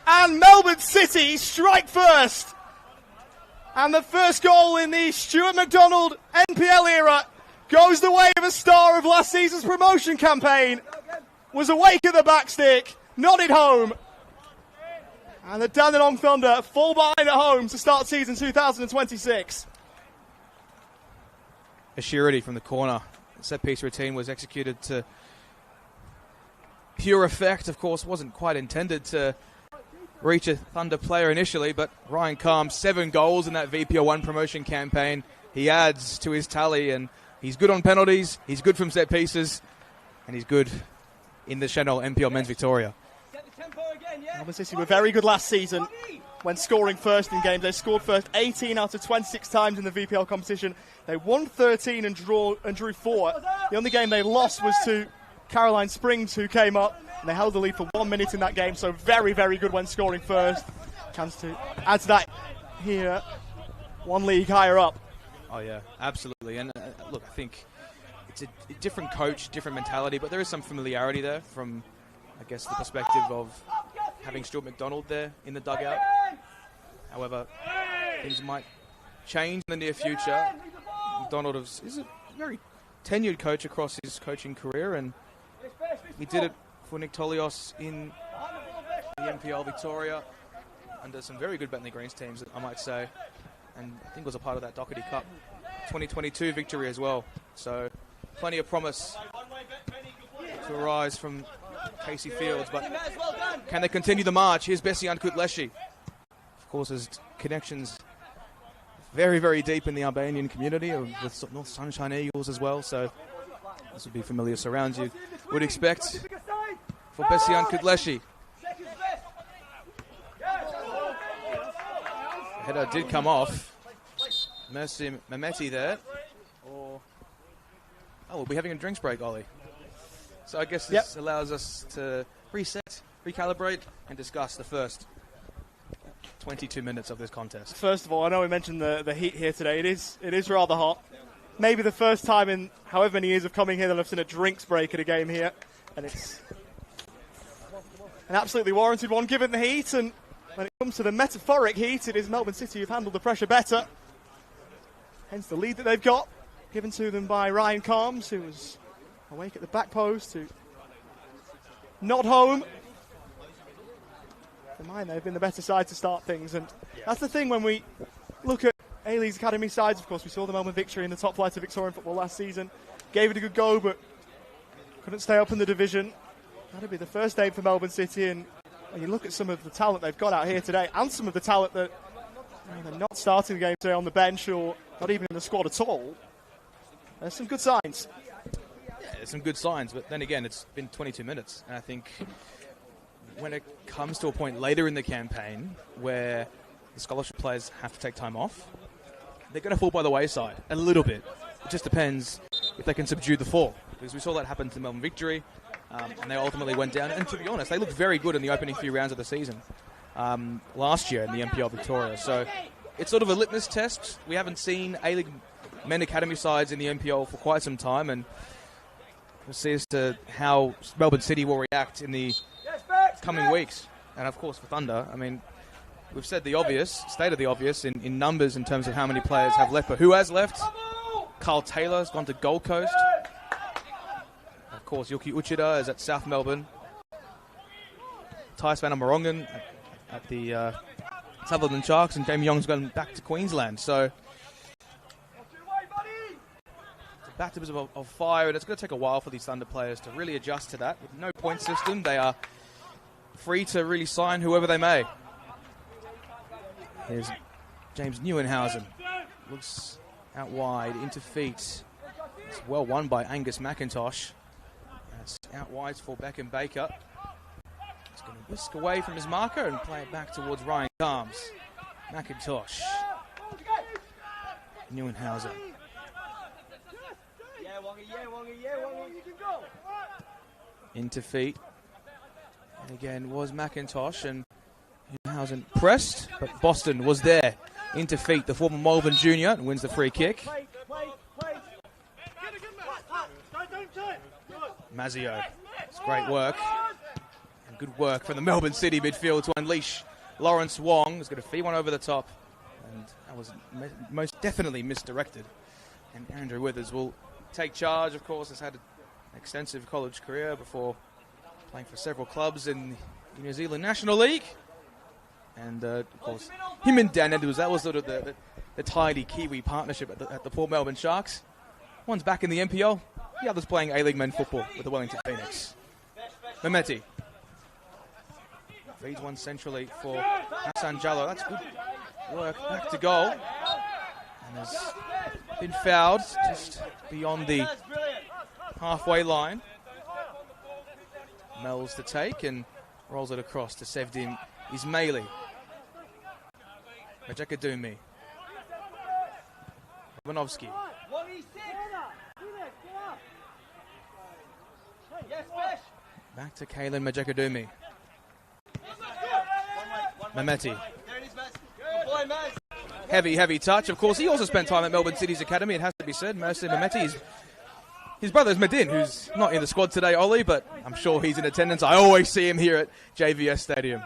And Melbourne City strike first. And the first goal in the Stuart McDonald NPL era goes the way of a star of last season's promotion campaign. Was awake at the backstick, nodded home. And the Dandenong Thunder fall behind at home to start season 2026. A surety from the corner. The set-piece routine was executed to pure effect. Of course, wasn't quite intended to reach a Thunder player initially, but Ryan Calms, 7 goals in that VPL1 promotion campaign. He adds to his tally, and he's good on penalties, he's good from set pieces, and he's good in the Senol NPL Men's Victoria. Melbourne City were very good last season when scoring first in games. They scored first 18 out of 26 times in the VPL competition. They won 13 and drew 4. The only game they lost was to Caroline Springs, who came up, and they held the lead for 1 minute in that game, so very, very good when scoring first. Chance to add to that here, one league higher up. Oh, yeah, absolutely. And look, I think it's a different coach, different mentality, but there is some familiarity there from, I guess, the perspective of having Stuart McDonald there in the dugout. However, things might change in the near future. McDonald is a very tenured coach across his coaching career, and he did it for Nick Tolios in the NPL Victoria under some very good Bentley Greens teams, I might say, and I think was a part of that Doherty Cup 2022 victory as well. So plenty of promise to arise from Casey Fields, but can they continue the march? Here's Bessian Kutleshi. Of course, his connections very, very deep in the Albanian community with North Sunshine Eagles as well, so this would be familiar surrounds you would expect for Bessian Kutleshi. Header did come off. Mercy Mehmeti there. We'll be having a drinks break, Ollie. So I guess this allows us to reset, recalibrate, and discuss the first 22 minutes of this contest. First of all, I know we mentioned the heat here today. It is rather hot. Maybe the first time in however many years of coming here that I've seen a drinks break at a game here. And it's an absolutely warranted one given the heat. And when it comes to the metaphoric heat, it is Melbourne City who've handled the pressure better. Hence the lead that they've got, given to them by Ryan Calms, who was awake at the back post to nod home. In mind, they've been the better side to start things. And that's the thing when we look at A-League's academy sides. Of course, we saw the Melbourne Victory in the top flight of Victorian football last season. Gave it a good go, but couldn't stay up in the division. That'll be the first aim for Melbourne City. And when you look at some of the talent they've got out here today, and some of the talent that they're not starting the game today on the bench or not even in the squad at all, there's some good signs. Yeah, there's some good signs, but then again, it's been 22 minutes. And I think when it comes to a point later in the campaign where the scholarship players have to take time off, they're going to fall by the wayside a little bit. It just depends if they can subdue the fall, because we saw that happen to Melbourne Victory, and they ultimately went down. And to be honest, they looked very good in the opening few rounds of the season last year in the NPL Victoria. So it's sort of a litmus test. We haven't seen A-League men academy sides in the NPL for quite some time, and we'll see as to how Melbourne City will react in the coming weeks. And of course for Thunder, I mean, we've said the obvious, stated the obvious in numbers in terms of how many players have left, but who has left? Carl Taylor has gone to Gold Coast. Of course, Yuki Uchida is at South Melbourne. Thais Van Amerongen at the Sutherland Sharks, and Jamie Young's gone back to Queensland. So it's a baptism of fire, and it's going to take a while for these Thunder players to really adjust to that. With no point system, they are free to really sign whoever they may. Here's James Neuenhausen. Looks out wide, into feet. It's well won by Angus McIntosh. That's out wide for Beckham Baker. He's going to whisk away from his marker and play it back towards Ryan Carms. McIntosh. Neuenhausen. Into feet. And again was McIntosh, and Neuenhausen pressed, but Boston was there. Into feet, the former Melbourne junior, and wins the free kick. Mazzio. It's great work. And good work from the Melbourne City midfield to unleash Lawrence Wong. He's going to feed one over the top. And that was most definitely misdirected. And Andrew Withers will take charge, of course. Has had an extensive college career before playing for several clubs in the New Zealand National League. And, of course, him and Dan Edwards, that was sort of the tidy Kiwi partnership at the Port Melbourne Sharks. One's back in the NPL, the other's playing A-League men football with the Wellington Phoenix. Mehmeti feeds one centrally for Hassan Jallo. That's good work. Back to goal. And has been fouled just beyond the halfway line. Mel's to take and rolls it across to Sevdim Ismaili. Majakadumi. Romanovsky. Back to Kalen Majakadumi. Mehmeti. Heavy touch. Of course, he also spent time at Melbourne City's academy, it has to be said. Mercy Mehmeti. His brother's Medin, who's not in the squad today, Ollie, but I'm sure he's in attendance. I always see him here at JVS Stadium.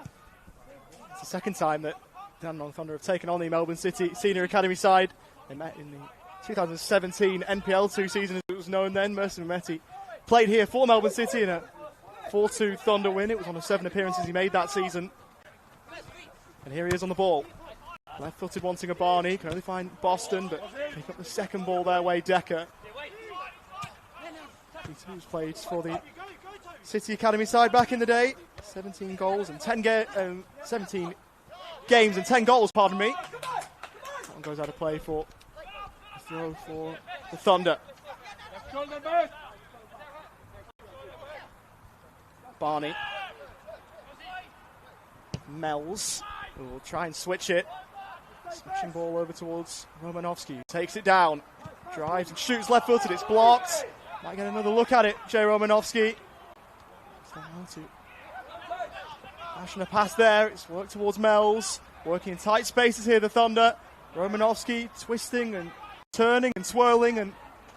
It's the second time that Dandenong Thunder have taken on the Melbourne City Senior Academy side. They met in the 2017 NPL2 season, as it was known then. Mercy Mehmeti played here for Melbourne City in a 4-2 Thunder win. It was one of 7 appearances he made that season. And here he is on the ball. Left-footed wanting a Barney. Can only find Boston, but pick up the second ball their way, Decker. Who's played for the City Academy side back in the day. 17 goals and 17 games and 10 goals, pardon me. That one goes out of play for a throw for the Thunder. Barney. Mells, who will try and switch it. Switching ball over towards Romanovsky. Takes it down. Drives and shoots left-footed. It's blocked. Might get another look at it, Jay Romanovsky. Flashing a pass there. It's worked towards Mells. Working in tight spaces here, the Thunder. Romanovsky twisting and turning and swirling and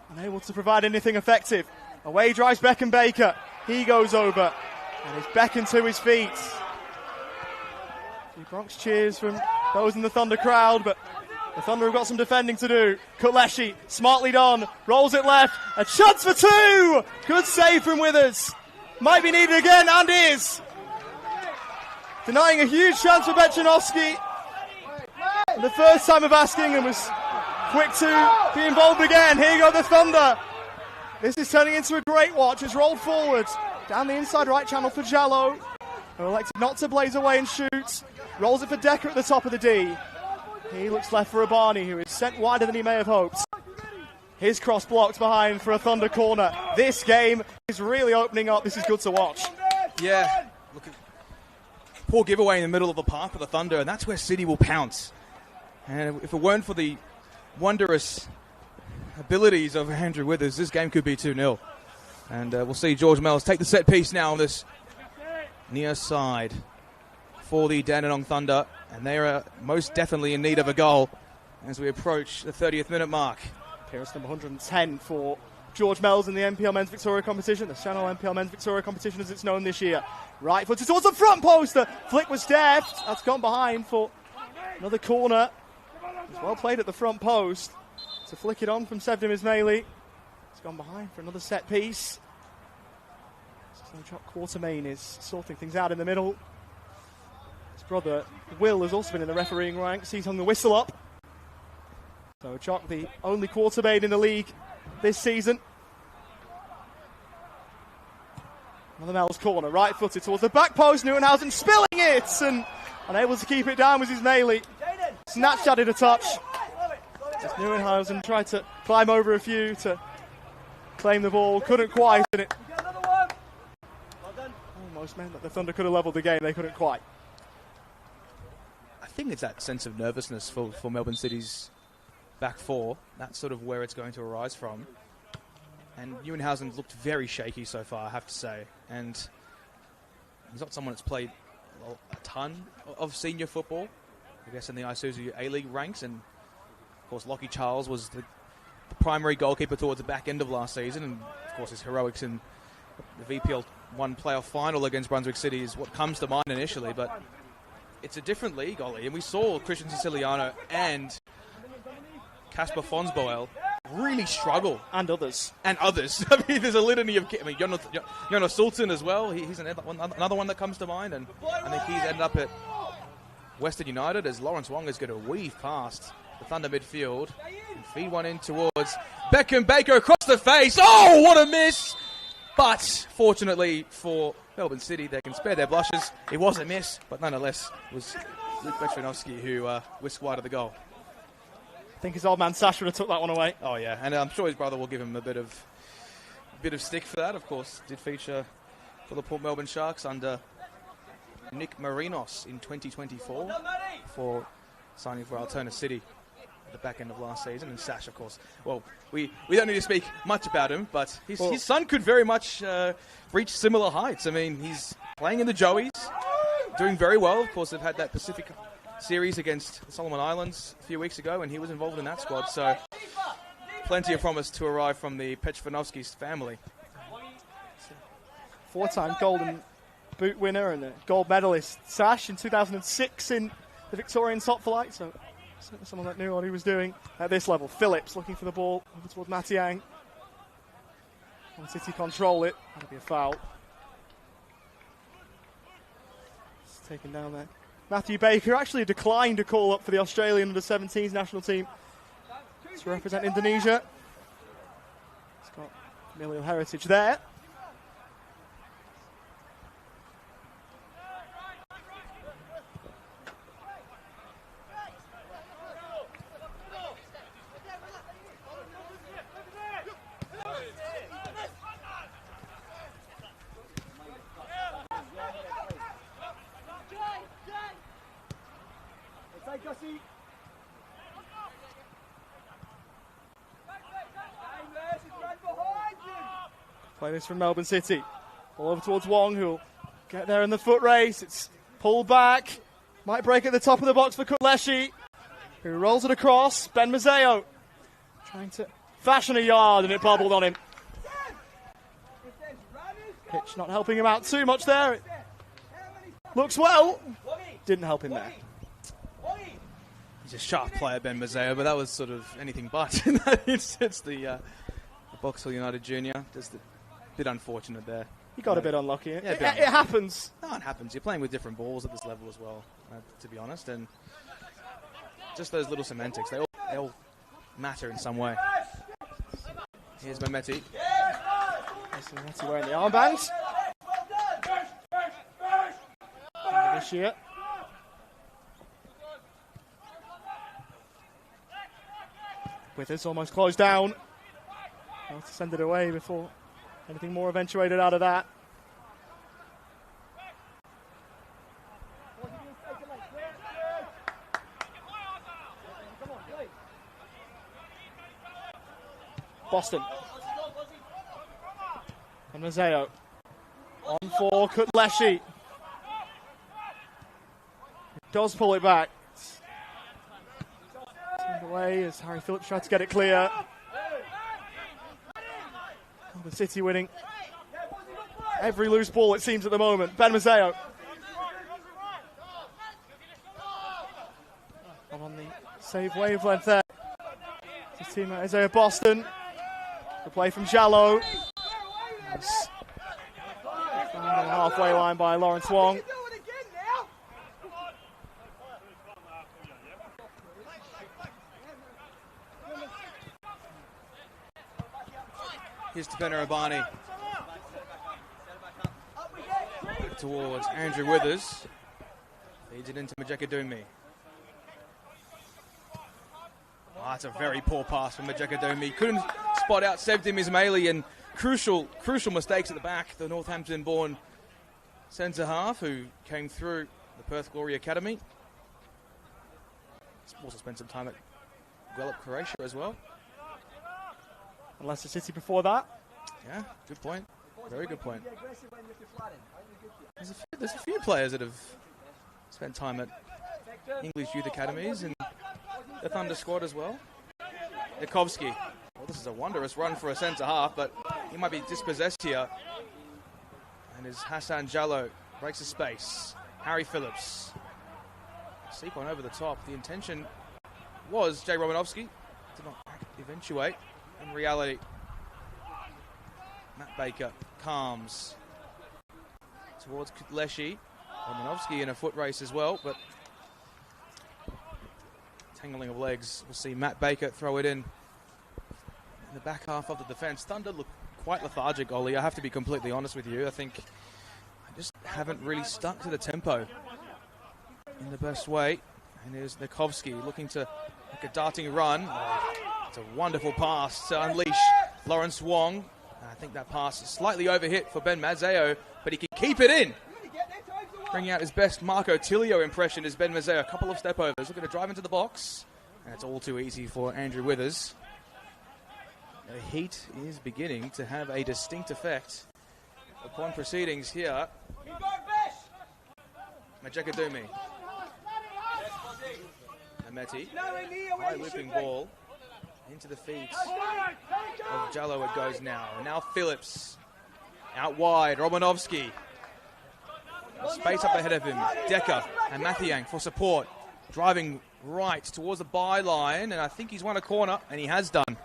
unable to provide anything effective. Away drives Beckham Baker. He goes over and is beckoned to his feet. The Bronx cheers from those in the Thunder crowd, but the Thunder have got some defending to do. Kuleshi, smartly done, rolls it left, a chance for 2! Good save from Withers. Might be needed again, and is. Denying a huge chance for Bechanovsky. The first time of asking and was quick to be involved again. Here go the Thunder. This is turning into a great watch. It's rolled forward down the inside right channel for Jallo, who elected not to blaze away and shoot. Rolls it for Decker at the top of the D. He looks left for Abani, who is sent wider than he may have hoped. His cross blocked behind for a Thunder corner. This game is really opening up. This is good to watch. Yeah, look at poor giveaway in the middle of the park for the Thunder, and that's where City will pounce. And if it weren't for the wondrous abilities of Andrew Withers, this game could be 2-0. And we'll see George Mells take the set piece now on this near side for the Dandenong Thunder, and they are most definitely in need of a goal as we approach the 30th minute mark. Appearance number 110 for George Mells in the NPL Men's Victoria competition, the Senol NPL Men's Victoria competition as it's known this year. Right footed towards the front post, the flick was deft, that's gone behind for another corner. It was well played at the front post. to flick it on from Sevdim Ismaili. He's gone behind for another set piece. Quartermain is sorting things out in the middle. His brother Will has also been in the refereeing ranks. He's hung the whistle up. So Jock, the only quartermain in the league this season. Another Mel's corner, right footed towards the back post. Neuenhausen spilling it and unable to keep it down was Ismaili. Snatched at it a touch. As Neuenhausen tried to climb over a few to claim the ball, couldn't quite, and it almost meant that the Thunder could have levelled the game. They couldn't quite. I think it's that sense of nervousness for Melbourne City's back four. That's sort of where it's going to arise from. And Neuenhausen looked very shaky so far, I have to say. And he's not someone that's played a ton of senior football, I guess, in the Isuzu A-League ranks. And, of course, Lockie Charles was the primary goalkeeper towards the back end of last season. And, of course, his heroics in the VPL 1 playoff final against Brunswick City is what comes to mind initially. But it's a different league, Ollie. And we saw Christian Siciliano and Casper Fonsboel really struggle. And others. I mean, there's a litany of... I mean, Jonas Sultan as well. He's another one that comes to mind. And I think he's ended up at Western United as Lawrence Wong is going to weave past the Thunder midfield and feed one in towards Beckham Baker across the face. Oh, what a miss! But fortunately for Melbourne City, they can spare their blushes. It was a miss, but nonetheless, it was Luke Petrunovsky who whisked wide of the goal. I think his old man Sash would have took that one away. Oh yeah, and I'm sure his brother will give him a bit of stick for that. Of course, did feature for the Port Melbourne Sharks under Nick Marinos in 2024 for signing for Altona City at the back end of last season. And Sash, of course, well, we don't need to speak much about him, but his son could very much reach similar heights. I mean, he's playing in the Joeys, doing very well. Of course, they've had that Pacific series against the Solomon Islands a few weeks ago, and he was involved in that squad. So plenty of promise to arrive from the Petrunovsky's family. Four-time Golden Boot winner and a gold medalist, Sash, in 2006 in the Victorian top flight. So certainly someone that knew what he was doing at this level. Phillips looking for the ball over towards Matiang. Can City control it? That'll be a foul. It's taken down there. Matthew Baker actually declined a call up for the Australian under-17s national team to represent Indonesia. He's got familial heritage there. Play this from Melbourne City. All over towards Wong, who'll get there in the foot race. It's pulled back. Might break at the top of the box for Kutleshi, who rolls it across. Ben Mazzeo trying to fashion a yard, and it bubbled on him. Pitch not helping him out too much there. It looks well. Didn't help him there. He's a sharp player, Ben Mazzeo, but that was sort of anything but in that instance. The Box Hill United junior, just a bit unfortunate there. He got a bit unlucky. Yeah, it happens. No, it happens. You're playing with different balls at this level as well, to be honest. And just those little semantics, they all matter in some way. Here's Mehmeti. Mehmeti wearing the armbands. This year. Withers almost closed down. Well, to send it away before anything more eventuated out of that. Boston. And Mazzeo. On for Kutleshi. Does pull it back. Turned away as Harry Phillips tried to get it clear. Melbourne City winning every loose ball, it seems, at the moment. Ben Mazzeo. On the save wavelength there. teammate Isaiah Boston. The play from Jallow. On the halfway line by Lawrence Wong. Here's to Benarabani. Towards Andrew Withers. Feeds it into Majeka-Dumi. Oh, that's a very poor pass from Majeka-Dumi. Couldn't spot out Sevdim Ismaili, and crucial mistakes at the back. The Northampton-born centre half who came through the Perth Glory Academy. Also spent some time at Guelph, Croatia as well. And Leicester City before that. Yeah, good point. Very good point. There's a few players that have spent time at English youth academies and the Thunder squad as well. Nikovsky. Well, this is a wondrous run for a centre half, but he might be dispossessed here. And as Hassan Jallow breaks the space, Harry Phillips. Seep on over the top. The intention was Jay Romanovsky. Did not eventuate. In reality, Matt Baker calms towards Kutleshi. Romanovsky in a foot race as well, but tangling of legs. We'll see Matt Baker throw it in the back half of the defence. Thunder look quite lethargic, Ollie. I have to be completely honest with you. I think I just haven't really stuck to the tempo in the best way. And there's Nikovsky looking to make a darting run. It's a wonderful pass to unleash Lawrence Wong. I think that pass is slightly overhit for Ben Mazzeo, but he can keep it in. Bringing out his best Marco Tilio impression is Ben Mazzeo. A couple of step overs, looking to drive into the box. And it's all too easy for Andrew Withers. The heat is beginning to have a distinct effect upon proceedings here. Majeka-Dumi. Nameti. High looping ball. Into the feet of Jallow it goes now. And now Phillips. Out wide, Romanovsky. Space up ahead of him. Decker and Mathiang for support. Driving right towards the byline. And I think he's won a corner, and he has done.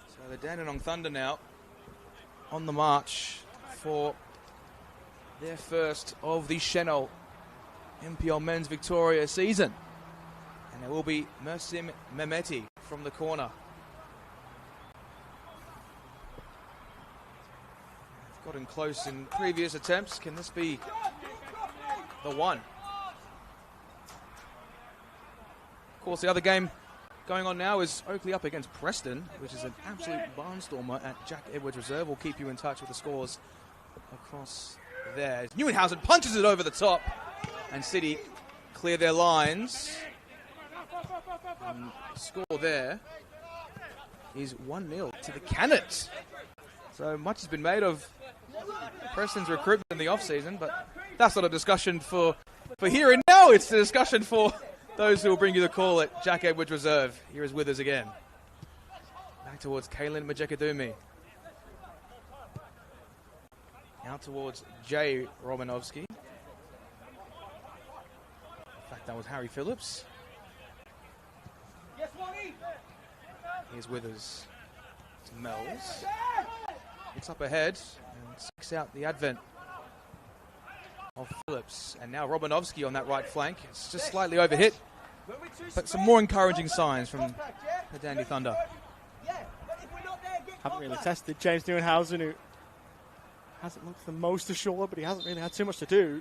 So the Dandenong Thunder now on the march for their first of the Senol NPL Men's Victoria season. And it will be Mersim Mehmeti from the corner. They've gotten close in previous attempts. Can this be the one? Of course, the other game going on now is Oakley up against Preston, which is an absolute barnstormer at Jack Edwards Reserve. We'll keep you in touch with the scores across there. Neuenhausen punches it over the top, and City clear their lines. And the score there is 1-0 to the Cannons. So much has been made of Preston's recruitment in the off-season, but that's not a discussion for here and now. It's a discussion for those who will bring you the call at Jack Edwards Reserve. Here is Withers again. Back towards Kaylin Majeka-Dumi. Now towards Jay Romanovsky. In fact, that was Harry Phillips. Here's Withers to Mells. It's up ahead and seeks out the advent of Phillips. And now Romanovsky on that right flank. It's just slightly overhit, but some more encouraging signs from the Dandy Thunder. Haven't really tested James Neuenhausen, who hasn't looked the most assured, but he hasn't really had too much to do.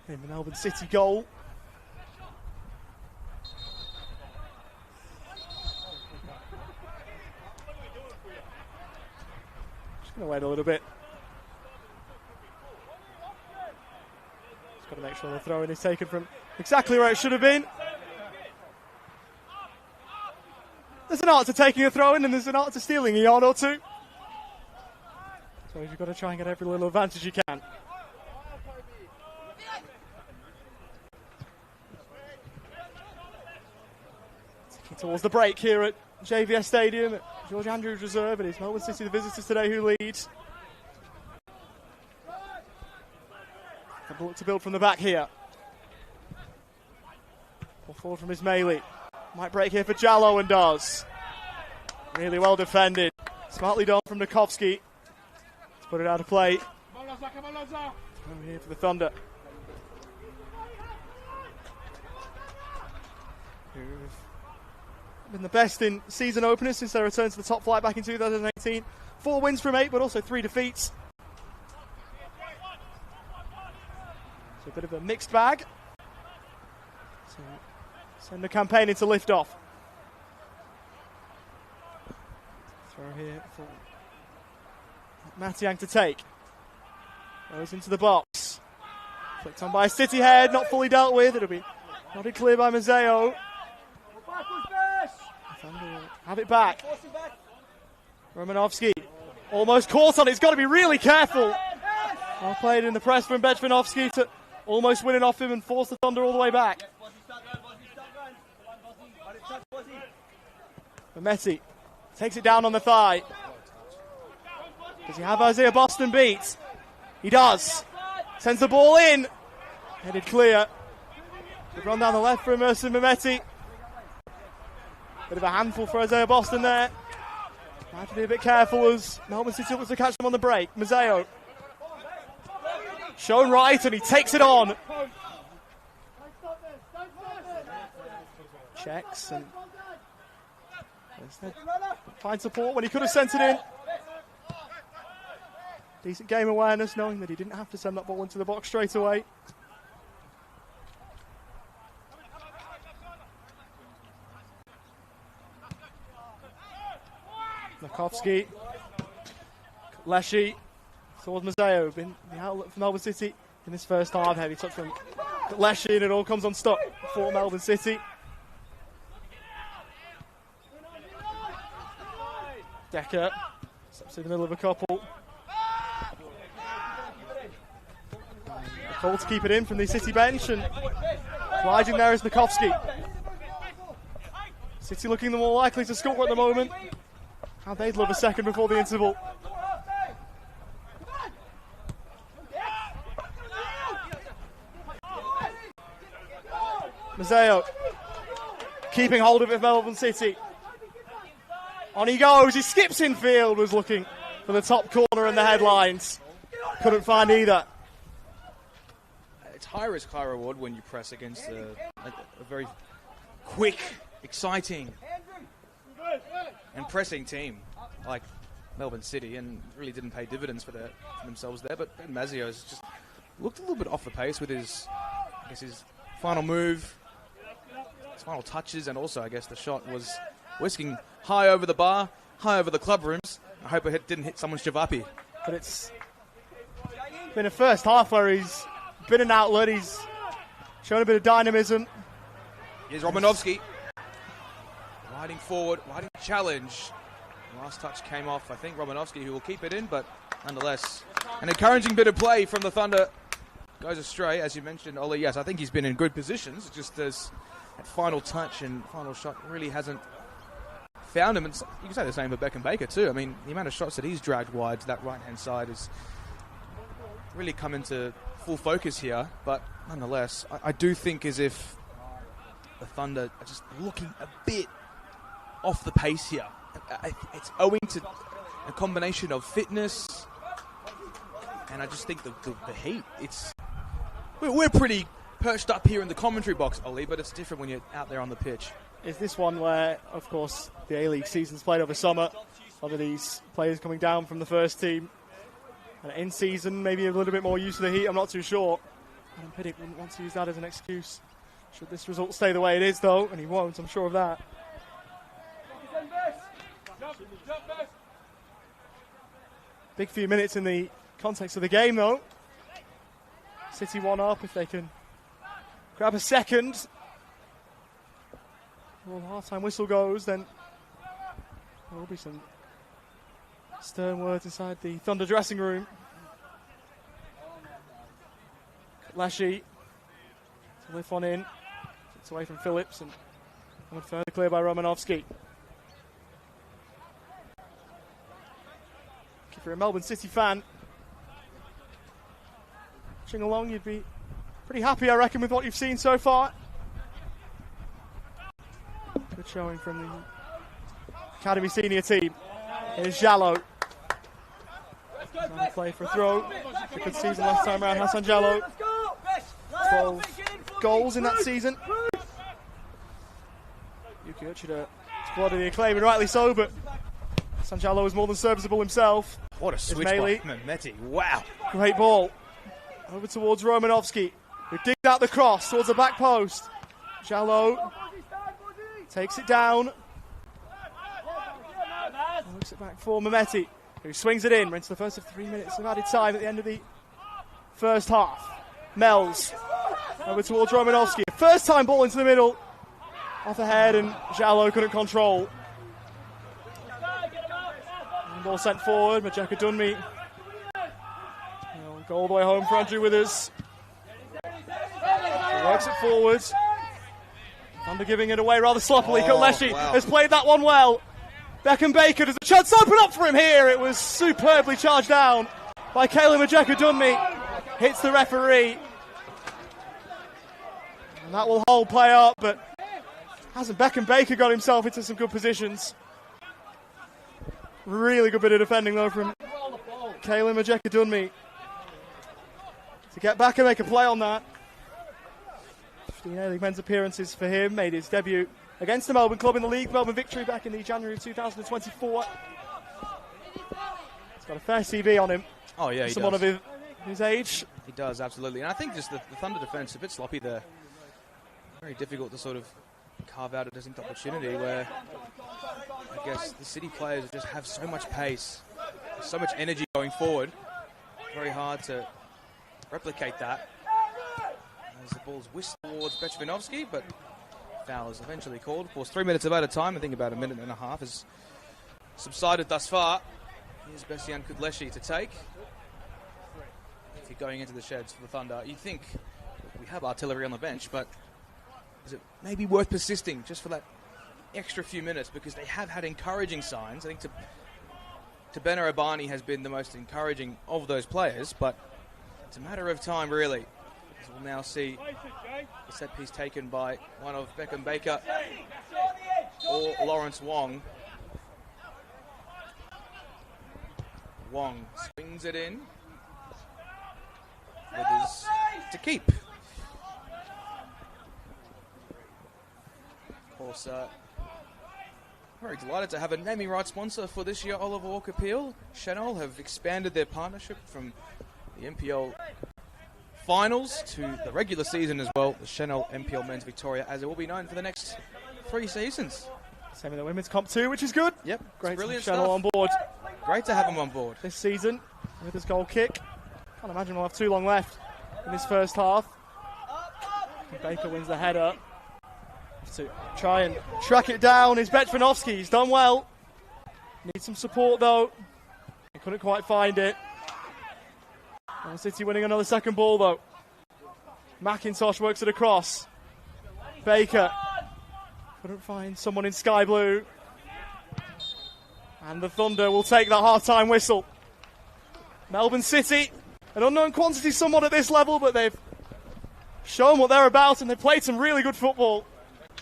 In the Melbourne City goal. Just going to wait a little bit. Just got to make sure the throw-in is taken from exactly where it should have been. There's an art to taking a throw-in, and there's an art to stealing a yard or two. So you've got to try and get every little advantage you can. Towards the break here at JVS Stadium at George Andrews Reserve. It is Melbourne City, the visitors today, who lead. Look to build from the back here. Pull forward from Ismaili. Might break here for Jallo and does. Really well defended. Smartly done from Nikovsky. Let's put it out of play. Throw here for the Thunder. Who've been the best in season openers since their return to the top flight back in 2018. 4 wins from 8, but also 3 defeats. So a bit of a mixed bag. So send the campaign into liftoff. Throw here for Matiang to take. Goes into the box. Flicked on by a City head, not fully dealt with. It'll be nodded clear by Mazzeo. Have it back. Romanovsky almost caught on it. He's got to be really careful. Well played in the press from Bechmanovsky to almost win it off him and force the Thunder all the way back. Mehmeti takes it down on the thigh. Does he have Isaiah Boston beat? He does. Sends the ball in. Headed clear. Good run down the left for Emerson Mehmeti. Bit of a handful for Isaiah Boston there. Might have to be a bit careful as Melbourne City looks to catch them on the break. Mazzeo. Shown right and he takes it on. Checks and finds support when he could have sent it in. Decent game awareness, knowing that he didn't have to send that ball into the box straight away. Nikovsky, Leshy, towards Mazzeo, been the outlet for Melbourne City in this first half. Heavy touch from Leshy and it all comes unstuck for Melbourne City. Decker steps in the middle of a couple. A call to keep it in from the City bench and obliging there is Nikovsky. City looking the more likely to score at the moment. How they'd love a second before the interval. Mazzeo keeping hold of it for Melbourne City. On he goes, he skips infield, was looking for the top corner and the headlines. Couldn't find either. It's high risk, high reward when you press against a very quick, exciting and pressing team like Melbourne City, and really didn't pay dividends for themselves there. But Mazzeo has just looked a little bit off the pace with his final move, his final touches, and also I guess the shot was whisking high over the bar, high over the club rooms. I hope it didn't hit someone's javapi. But it's been a first half where he's been an outlet, he's shown a bit of dynamism. Here's Romanovsky. Riding forward, riding challenge. Last touch came off, I think, Romanovsky, who will keep it in, but nonetheless, an encouraging bit of play from the Thunder. Goes astray, as you mentioned, Ollie. Yes, I think he's been in good positions. Just as that final touch and final shot really hasn't found him. And you can say the same for Beckham Baker too. I mean, the amount of shots that he's dragged wide to that right-hand side has really come into full focus here. But nonetheless, I do think as if the Thunder are just looking a bit off the pace here. It's owing to a combination of fitness, and I just think the heat. We're pretty perched up here in the commentary box, Ollie, but it's different when you're out there on the pitch. Is this one where, of course, the A-League season's played over summer? Some of these players coming down from the first team, and in season, maybe a little bit more used to the heat. I'm not too sure. Adam Piddick wouldn't want to use that as an excuse. Should this result stay the way it is, though, and he won't, I'm sure of that. Big few minutes in the context of the game, though. City one up if they can grab a second. Well, the half-time whistle goes, then there will be some stern words inside the Thunder dressing room. Leshy to lift one in. It's away from Phillips and further clear by Romanovsky. If you're a Melbourne City fan, watching along, you'd be pretty happy, I reckon, with what you've seen so far. Good showing from the Academy senior team. Here's Jallo. Another play for a throw. A good season last time around, Hassan Jallo. 12 goals in that season. Yuki Uchida squad of the acclaim, and rightly so, but Hassan Jallo was more than serviceable himself. What a switch by Mehmeti. Wow. Great ball. Over towards Romanovsky, who digged out the cross towards the back post. Jallo takes it down. Looks it back for Mehmeti, who swings it in. We're into the first of 3 minutes of added time at the end of the first half. Mells over towards Romanovsky. First time ball into the middle. Off the head, and Jallo couldn't control. And ball sent forward. Majeka Dunmi. Go all the way home for Andrew Withers. Works it forward. Thunder giving it away rather sloppily. Koleshi has played that one well. Beckham Baker, does the chance open up for him here? It was superbly charged down by Kayla Majeka Dunmi. Hits the referee. And that will hold play up, but hasn't Beckham Baker got himself into some good positions? Really good bit of defending though from Kayla Majeka Dunmi to get back and make a play on that. 15 A-League men's appearances for him. Made his debut against the Melbourne club in the league. Melbourne victory back in the January of 2024. He's got a fair CV on him. Oh yeah, he someone does. of his age. He does, absolutely. And I think just the Thunder defence a bit sloppy there. Very difficult to sort of carve out a distinct opportunity where I guess the City players just have so much pace, so much energy going forward. Very hard to replicate that. As the ball's whisked towards Bechvinovsky, but foul is eventually called. Of course, 3 minutes of added time. I think about a minute and a half has subsided thus far. Here's Bessian Kudleshi to take. If you're going into the sheds for the Thunder, you think we have artillery on the bench, but is it maybe worth persisting just for that extra few minutes, because they have had encouraging signs. I think Tabena Obani has been the most encouraging of those players, but it's a matter of time, really. As we'll now see the set piece taken by one of Beckham Baker or Lawrence Wong. Wong swings it in. Withers to keep. Of course, very delighted to have a naming rights sponsor for this year, Oliver Walker Peel. Senol have expanded their partnership from the NPL finals to the regular season as well. The Senol NPL Men's Victoria, as it will be known for the next 3 seasons. Same in the women's comp too, which is good. Yep, great. Brilliant Senol stuff. on board. Great to have him on board this season with his goal kick. Can't imagine we'll have too long left in this first half. Baker wins the header. To try and track it down is Bechvinovsky. He's done well. Needs some support though. He couldn't quite find it. Man City winning another second ball though. McIntosh works it across. Baker couldn't find someone in sky blue. And the Thunder will take that half-time whistle. Melbourne City, an unknown quantity somewhat at this level, but they've shown what they're about and they've played some really good football.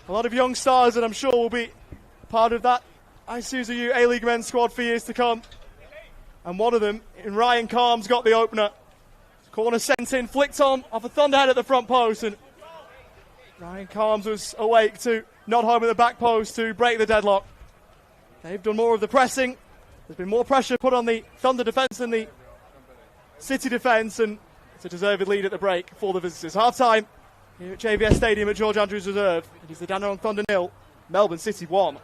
A lot of young stars that I'm sure will be part of that Isuzu U A-League men's squad for years to come. And one of them, in Ryan Calms, got the opener. Corner sent in, flicked on off a Thunderhead at the front post, and Ryan Calms was awake to nod home at the back post to break the deadlock. They've done more of the pressing. There's been more pressure put on the Thunder defence than the City defence, and it's a deserved lead at the break for the visitors. Half-time here at JBS Stadium at George Andrews Reserve. It is the Dandenong Thunder 0, Melbourne City 1.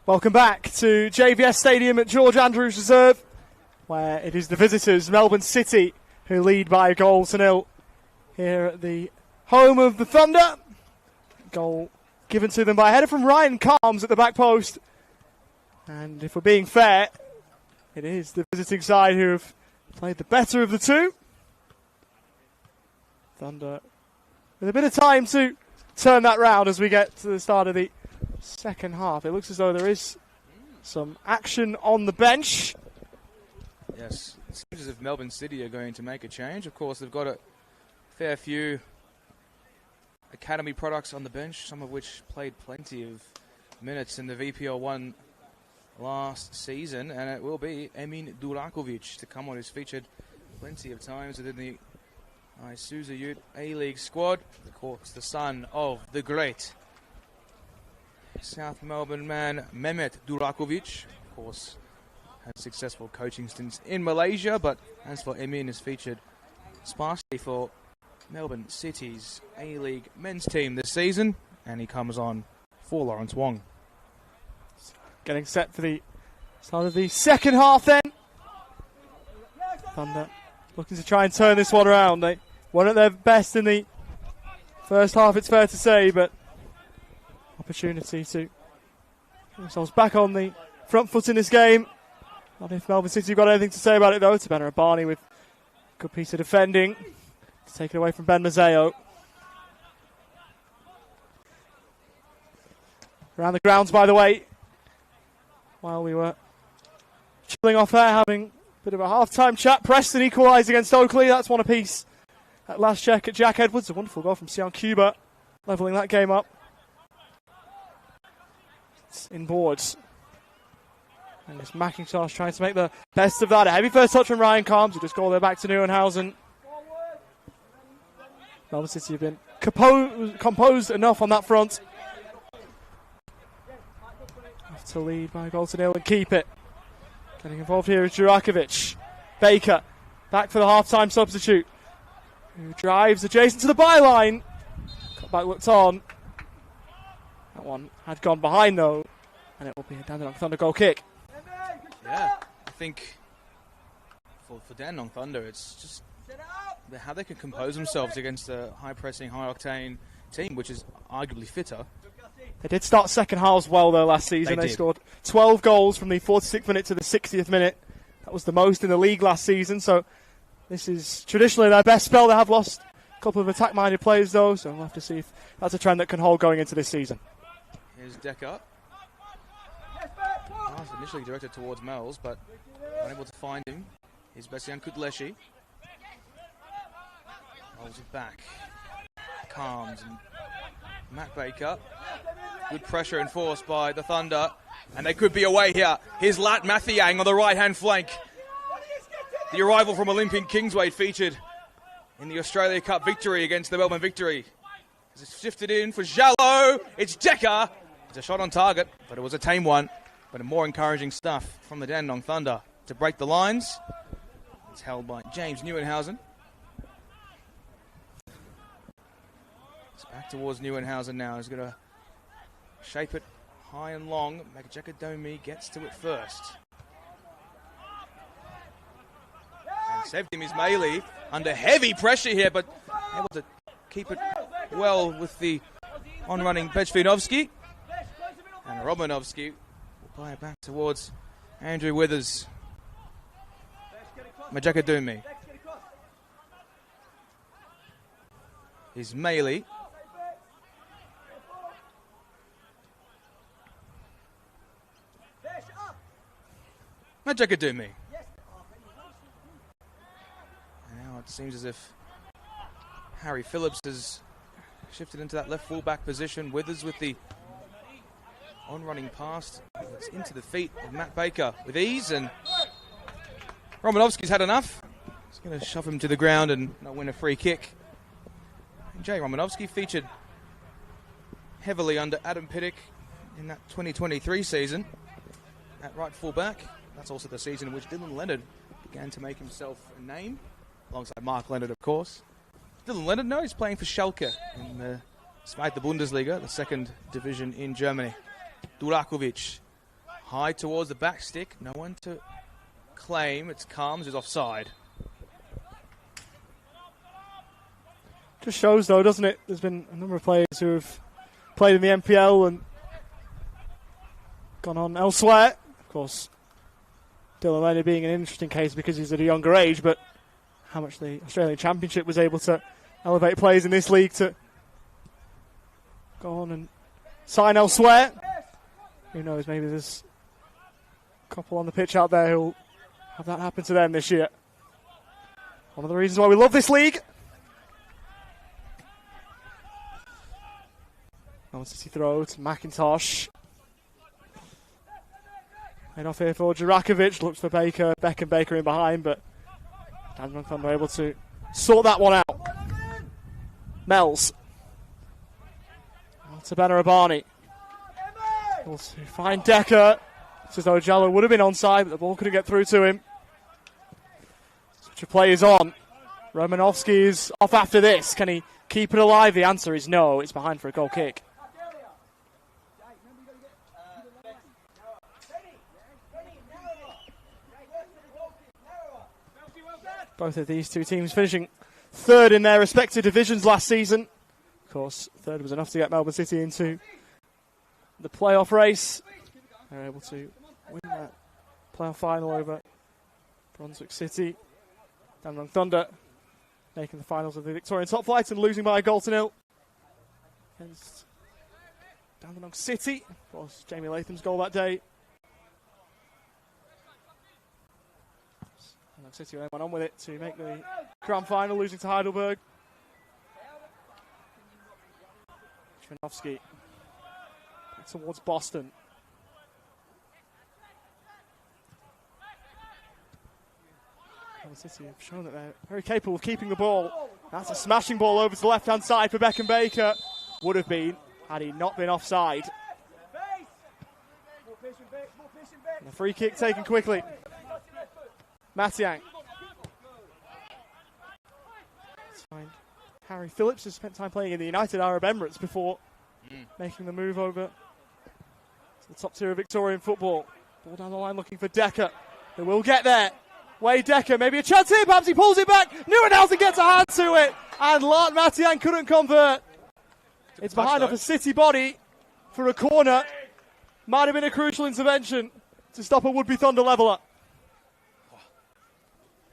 Welcome back to JVS Stadium at George Andrews Reserve, where it is the visitors, Melbourne City, who lead by a goal to nil here at the home of the Thunder. Goal given to them by a header from Ryan Calms at the back post. And if we're being fair, it is the visiting side who have played the better of the two. Thunder with a bit of time to turn that round as we get to the start of the second half. It looks as though there is some action on the bench. Yes, it seems as if Melbourne City are going to make a change. Of course, they've got a fair few academy products on the bench, some of which played plenty of minutes in the VPL 1 last season, and it will be Emin Durakovic to come on, who's featured plenty of times within the Isuzu Ute A-League squad. Of course, the son of the great South Melbourne man Mehmet Durakovic. Of course, had successful coaching stints in Malaysia, but as for Emin, is featured sparsely for Melbourne City's A-League men's team this season, and he comes on for Lawrence Wong. Getting set for the start of the second half then. Thunder looking to try and turn this one around. They weren't at their best in the first half, it's fair to say, but opportunity to get themselves back on the front foot in this game. Not if Melbourne City have got anything to say about it, though. It's Tabana Abani with a good piece of defending to take it away from Ben Mazzeo. Around the grounds, by the way, while we were chilling off there, having a bit of a half-time chat. Preston equalised against Oakley. That's one apiece at last check at Jack Edwards. A wonderful goal from Sion Cuba, levelling that game up. It's in boards. And it's McIntosh trying to make the best of that. A heavy first touch from Ryan Calms, who just got there back to Neuenhausen. Melbourne City have been composed enough on that front. Have to lead by a goal to nil and keep it. Getting involved here is Durakovic. Baker, back for the half-time substitute, who drives adjacent to the byline. Cut back, looked on. That one had gone behind, though, and it will be a Dandenong Thunder goal kick. Yeah, I think for Dandenong Thunder, it's just how they can compose themselves against a high-pressing, high-octane team, which is arguably fitter. They did start second halves well, though, last season. They scored 12 goals from the 46th minute to the 60th minute. That was the most in the league last season, so this is traditionally their best spell. They have lost a couple of attack-minded players, though, so we'll have to see if that's a trend that can hold going into this season. Here's Decker. Pass initially directed towards Mells, but unable to find him. Here's Bessian Kutleshi. Holds it back. Calms and Matt Baker. Good pressure enforced by the Thunder, and they could be away here. Here's Lat Mathiang on the right-hand flank. The arrival from Olympian Kingsway featured in the Australia Cup victory against the Melbourne Victory. As it's shifted in for Jallo, it's Decker. It's a shot on target, but it was a tame one. But more encouraging stuff from the Dandenong Thunder to break the lines. It's held by James Neuenhausen. It's back towards Neuenhausen now. He's going to shape it high and long. Makajakadomi gets to it first. And Sevdim Ismaili under heavy pressure here, but able to keep it well with the on-running Bechvinovski. And Romanovski will play it back towards Andrew Withers. Majakadumi. Ismaili. Majakadumi. Now it seems as if Harry Phillips has shifted into that left full-back position. Withers with the on-running pass. It's into the feet of Matt Baker with ease, and Romanovski's had enough. He's going to shove him to the ground and not win a free kick. And Jay Romanovski featured heavily under Adam Pittock in that 2023 season at right full-back. That's also the season in which Dylan Leonard began to make himself a name, alongside Mark Leonard, of course. Dylan Leonard, no, he's playing for Schalke in the Zweite Bundesliga, the second division in Germany. Durakovic High towards the back stick. No one to claim. It's Calms who's offside. Just shows, though, doesn't it? There's been a number of players who have played in the NPL and gone on elsewhere. Of course, Dylan Lenny being an interesting case because he's at a younger age, but how much the Australian Championship was able to elevate players in this league to go on and sign elsewhere. Who knows, maybe there's a couple on the pitch out there who'll have that happen to them this year. One of the reasons why we love this league. Melbourne City throw to McIntosh. Head off here for Jurakovic, looks for Baker, Beckham Baker in behind, but Dandenong Thunder able to sort that one out. Mells. Out to Benarabani. Able to find Decker. It's as though Jallo would have been onside, but the ball couldn't get through to him. Such a play is on. Romanovsky is off after this. Can he keep it alive? The answer is no. It's behind for a goal kick. Both of these two teams finishing third in their respective divisions last season. Of course, third was enough to get Melbourne City into the playoff race. They were able to win that playoff final over Brunswick City. Dandenong Thunder making the finals of the Victorian Top Flight and losing by a goal to nil against Dandenong City. Of course, Jamie Latham's goal that day. City then went on with it to make the grand final, losing to Heidelberg. Chvinovsky back towards Boston. City have shown that they're very capable of keeping the ball. That's a smashing ball over to the left-hand side for Beckham Baker. Would have been had he not been offside. And a free kick taken quickly. Matiang. Let's find Harry Phillips, who spent time playing in the United Arab Emirates before making the move over to the top tier of Victorian football. Ball down the line looking for Decker, who will get there. Wade Decker, maybe a chance here, perhaps he pulls it back. Neuenhausen gets a hand to it, and Lart Matiang couldn't convert. It's behind off a City body for a corner. Might have been a crucial intervention to stop a would-be Thunder leveller.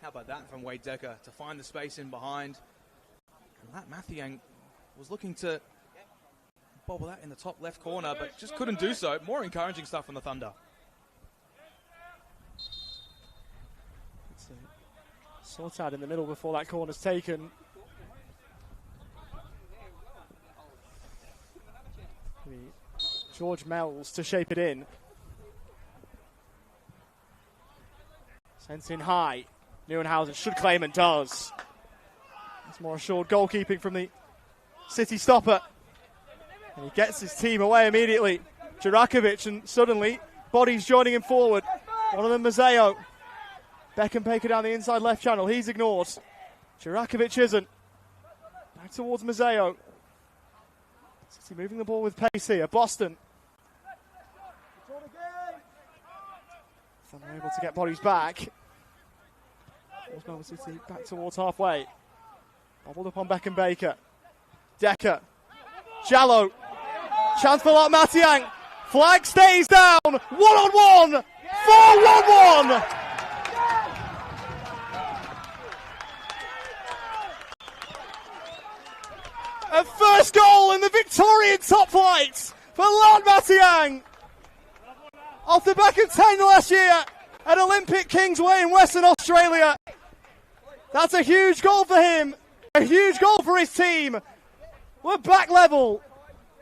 How about that from Wade Decker to find the space in behind. And Lat Mathiang was looking to bobble that in the top left corner, but just couldn't do so. More encouraging stuff from the Thunder. Sort out in the middle before that corner's taken. George Mells to shape it in. Sent in high. Neuenhausen should claim and does. It's more assured goalkeeping from the City stopper. And he gets his team away immediately. Jurakovic, and suddenly bodies joining him forward. One of them Mazzeo. Beckham Baker down the inside left channel. He's ignored. Jurakovic isn't. Back towards Mazzeo. City moving the ball with pace here. Boston. They're able to get bodies back. Melbourne City back towards halfway. Bobbled upon Beckham Baker. Decker. Jallo. Chance for Lart Matiang. Flag stays down. 1-on-1. 4-1-1. A first goal in the Victorian top flight for Lart Matiang. Off the back of 10 last year at Olympic Kingsway in Western Australia. That's a huge goal for him. A huge goal for his team. We're back level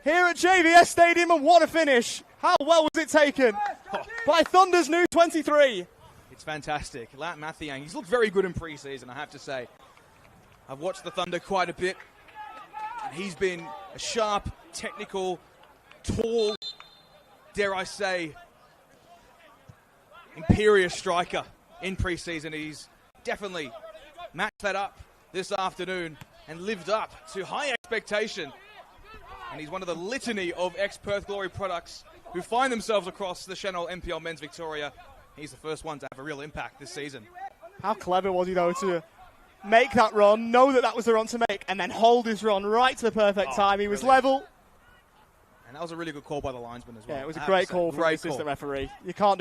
here at JVS Stadium, and what a finish. How well was it taken by Thunder's new 23? It's fantastic. Lat Mathiang, he's looked very good in pre-season, I have to say. I've watched the Thunder quite a bit. And he's been a sharp, technical, tall, dare I say, imperious striker in pre-season. He's definitely matched that up this afternoon and lived up to high expectation. And he's one of the litany of ex-Perth Glory products who find themselves across the Senol NPL Men's Victoria. He's the first one to have a real impact this season. How clever was he, though, to make that run, know that that was the run to make, and then hold his run right to the perfect time. He was level. And that was a really good call by the linesman as well. Yeah, it was a great call from the assistant referee. You can't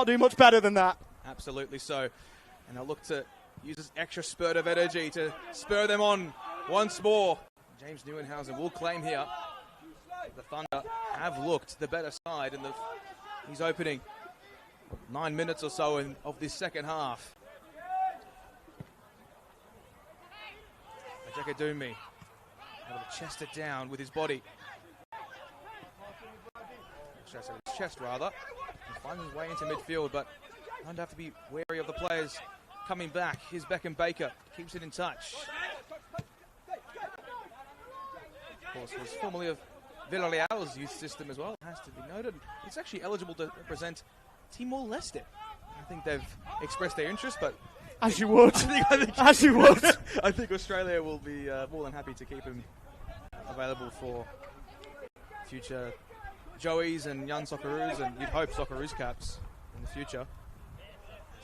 do much better than that. Absolutely so. And they'll look to use this extra spurt of energy to spur them on once more. James Neuenhausen will claim here. The Thunder have looked the better side, and he's opening 9 minutes or so of this second half. Jakadumi able to chest it down with his body. His chest rather. And finding his way into midfield, but going to have to be wary of the players coming back. Here's Beckham Baker, keeps it in touch. Of course, was formerly of Villarreal's youth system as well, has to be noted. It's actually eligible to represent Timor-Leste. I think they've expressed their interest, but as you would. As you would. I think Australia will be more than happy to keep him available for future Joeys and young Socceroos, and you'd hope Socceroos caps in the future.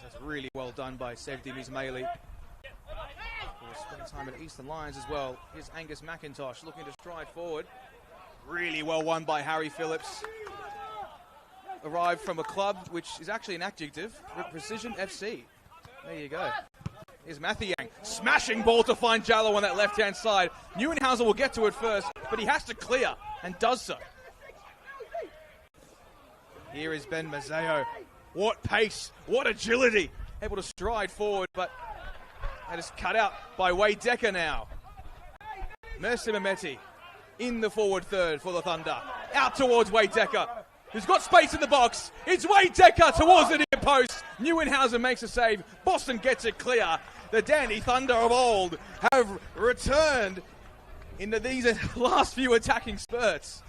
That's really well done by Sevdim Ismaili. Spending time at Eastern Lions as well. Here's Angus McIntosh looking to stride forward. Really well won by Harry Phillips. Arrived from a club which is actually an adjective, Precision FC. There you go. Here's Mathiang. Smashing ball to find Jallo on that left-hand side. Neuenhausen will get to it first, but he has to clear, and does so. Here is Ben Mazzeo. What pace, what agility. Able to stride forward, but that is cut out by Wade Decker now. Mercy Mehmeti in the forward third for the Thunder. Out towards Wade Decker, who's got space in the box. It's Wade Decker towards the near post. Neuenhausen makes a save. Boston gets it clear. The Dandy Thunder of old have returned into these last few attacking spurts.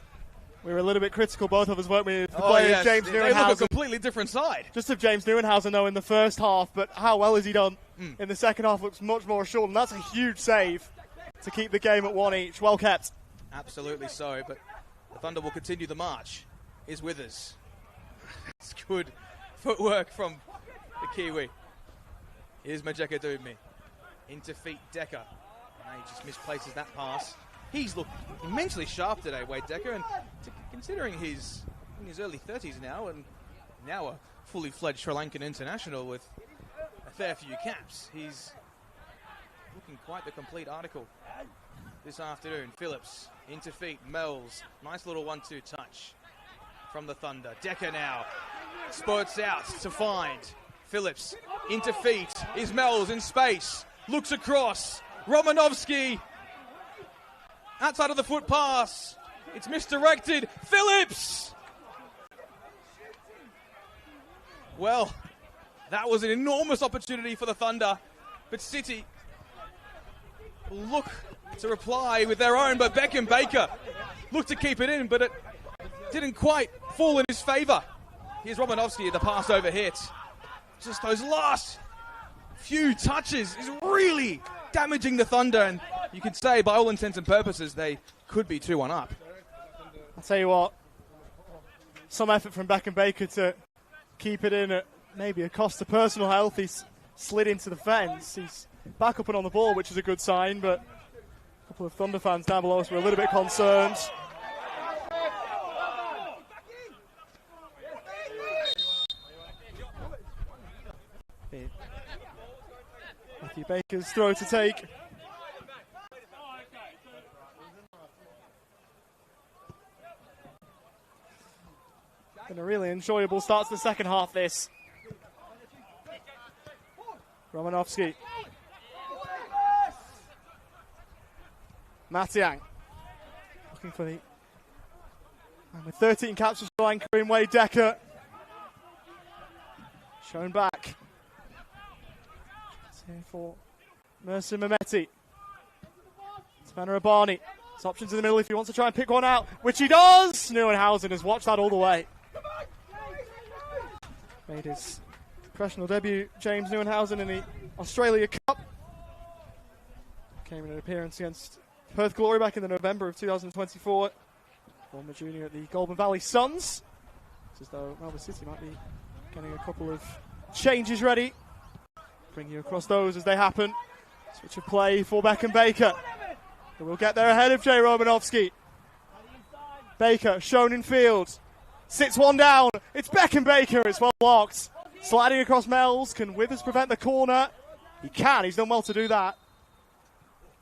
We were a little bit critical, both of us, weren't we? Yes. James Neuenhausen. They look a completely different side. Just of James Neuenhausen, though, in the first half, but how well has he done in the second half looks much more assured, and that's a huge save to keep the game at one each. Well kept. Absolutely so, but the Thunder will continue the march. Is Withers. It's good footwork from the Kiwi. Here's Majeka Dumi. Into feet Decker. And he just misplaces that pass. He's looked immensely sharp today, Wade Decker, and considering he's in his early 30s now, and now a fully fledged Sri Lankan international with a fair few caps, he's looking quite the complete article this afternoon. Phillips into feet, Mells, nice little 1-2 touch from the Thunder. Decker now spurts out to find Phillips into feet. Is Mells in space, looks across. Romanovsky outside of the foot pass. It's misdirected. Phillips! Well, that was an enormous opportunity for the Thunder, but City will look to reply with their own, but Beckham Baker looked to keep it in, but it didn't quite fall in his favour. Here's Romanovsky, the pass over hit. Just those last few touches is really damaging the Thunder, and you could say, by all intents and purposes, they could be 2-1 up. I'll tell you what, some effort from Beckham Baker to keep it in at maybe a cost of personal health. He's slid into the fence. He's back up and on the ball, which is a good sign, but a couple of Thunder fans down below us were a little bit concerned. Matthew Baker's throw to take. Been a really enjoyable start to the second half, this. Romanovsky. Matiang. Looking for the... And with 13 caps for Sri Lanka in Wade Decker. Shown back. It's here for Mercy Mehmeti. Savannah Abani. There's options in the middle if he wants to try and pick one out, which he does! Neuenhausen has watched that all the way. Made his professional debut, James Neuenhausen, in the Australia Cup. Came in an appearance against Perth Glory back in the November of 2024. Former junior at the Goulburn Valley Suns. It's as though Melbourne City might be getting a couple of changes ready. Bring you across those as they happen. Switch of play for Beckham Baker. Who will get there ahead of Jay Romanovsky. Baker shown in field. Sits one down. It's Beckham Baker. It's well blocked. Sliding across Mells. Can Withers prevent the corner? He can. He's done well to do that.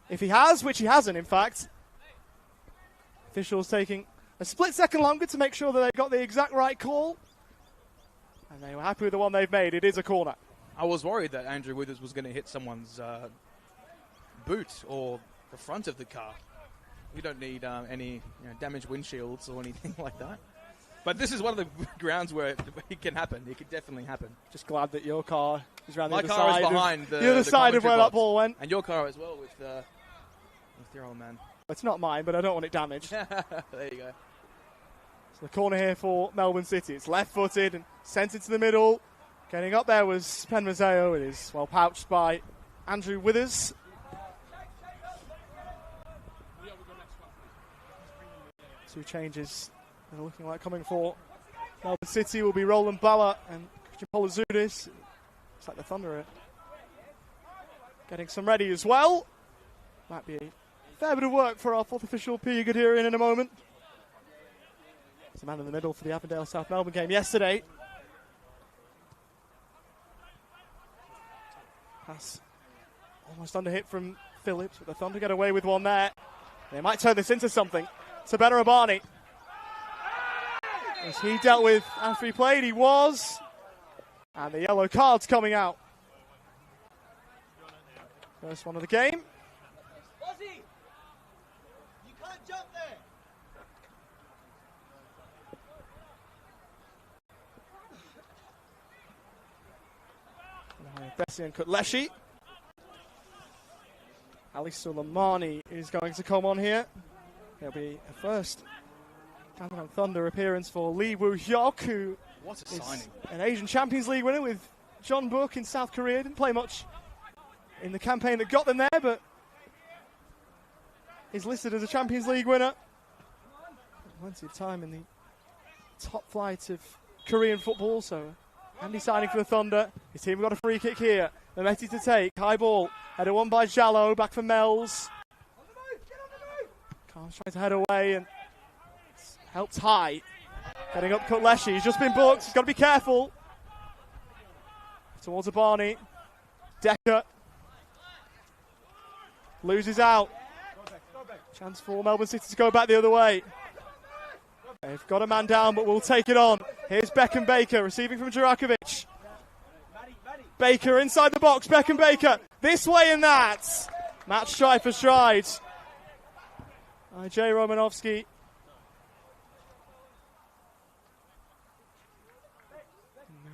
If he has, which he hasn't, in fact. Officials taking a split second longer to make sure that they got the exact right call. And they were happy with the one they've made. It is a corner. I was worried that Andrew Withers was going to hit someone's boot or the front of the car. We don't need any damaged windshields or anything like that. But this is one of the grounds where it can happen. It could definitely happen. Just glad that your car is around the other My car side. is behind the other side of where that ball went. And your car as well with your old man. It's not mine, but I don't want it damaged. There you go. So the corner here for Melbourne City. It's left-footed and sent into the middle. Getting up there was Pen Mazzeo. It is well pouched by Andrew Withers. Two changes that are looking like coming for Melbourne City will be Roland Bauer and Christian Polizudis. Looks like the Thunder are getting some ready as well. Might be a fair bit of work for our fourth official, P. Guderian, in a moment. There's a man in the middle for the Avondale South Melbourne game yesterday. Pass almost under hit from Phillips, but the Thunder get away with one there. They might turn this into something. Sabena Abani. As he dealt with after he played, he was. And the yellow card's coming out. First one of the game. Ozzy, you can't jump there. Bessie and Kutleshi. Ali Suleimani is going to come on here. There'll be a first Dandenong Thunder appearance for Lee Woo-hyuk, who what a signing. An Asian Champions League winner with John Book in South Korea. Didn't play much in the campaign that got them there, but is listed as a Champions League winner. Plenty of time in the top flight of Korean football, so Andy signing for the Thunder. His team got a free kick here. Mehmeti to take. High ball. Header won by Jallo. Back for Mells. Khan's trying to head away and helps high. Getting up Kutleshi. He's just been booked. He's got to be careful. Towards Abani. Decker. Loses out. Chance for Melbourne City to go back the other way. They've got a man down, but we'll take it on. Here's Beckham Baker receiving from Jurakovic. Baker inside the box. Beckham Baker this way and that. Match stride for stride. Jay Romanovsky.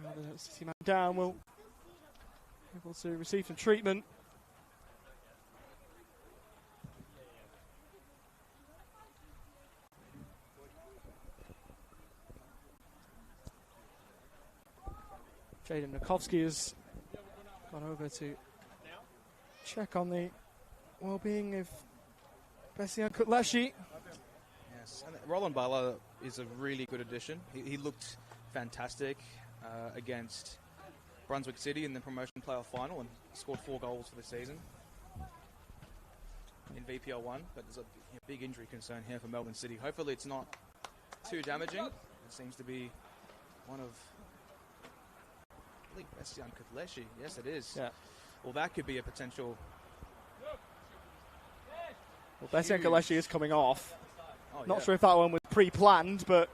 Now the City man down will be able to receive some treatment. Jaden Nikovsky has gone over to check on the well-being of Bessie and Kutleshi. Yes, and Roland Bala is a really good addition. He looked fantastic against Brunswick City in the promotion playoff final and scored 4 goals for the season in VPL 1. But there's a big injury concern here for Melbourne City. Hopefully it's not too damaging. It seems to be one of... I think Bessie and Kutleshi. Yes, it is. Yeah. Well, that could be a potential... Well, Bessie and Kutleshi is coming off. Oh, Not yeah. sure if that one was pre-planned, but...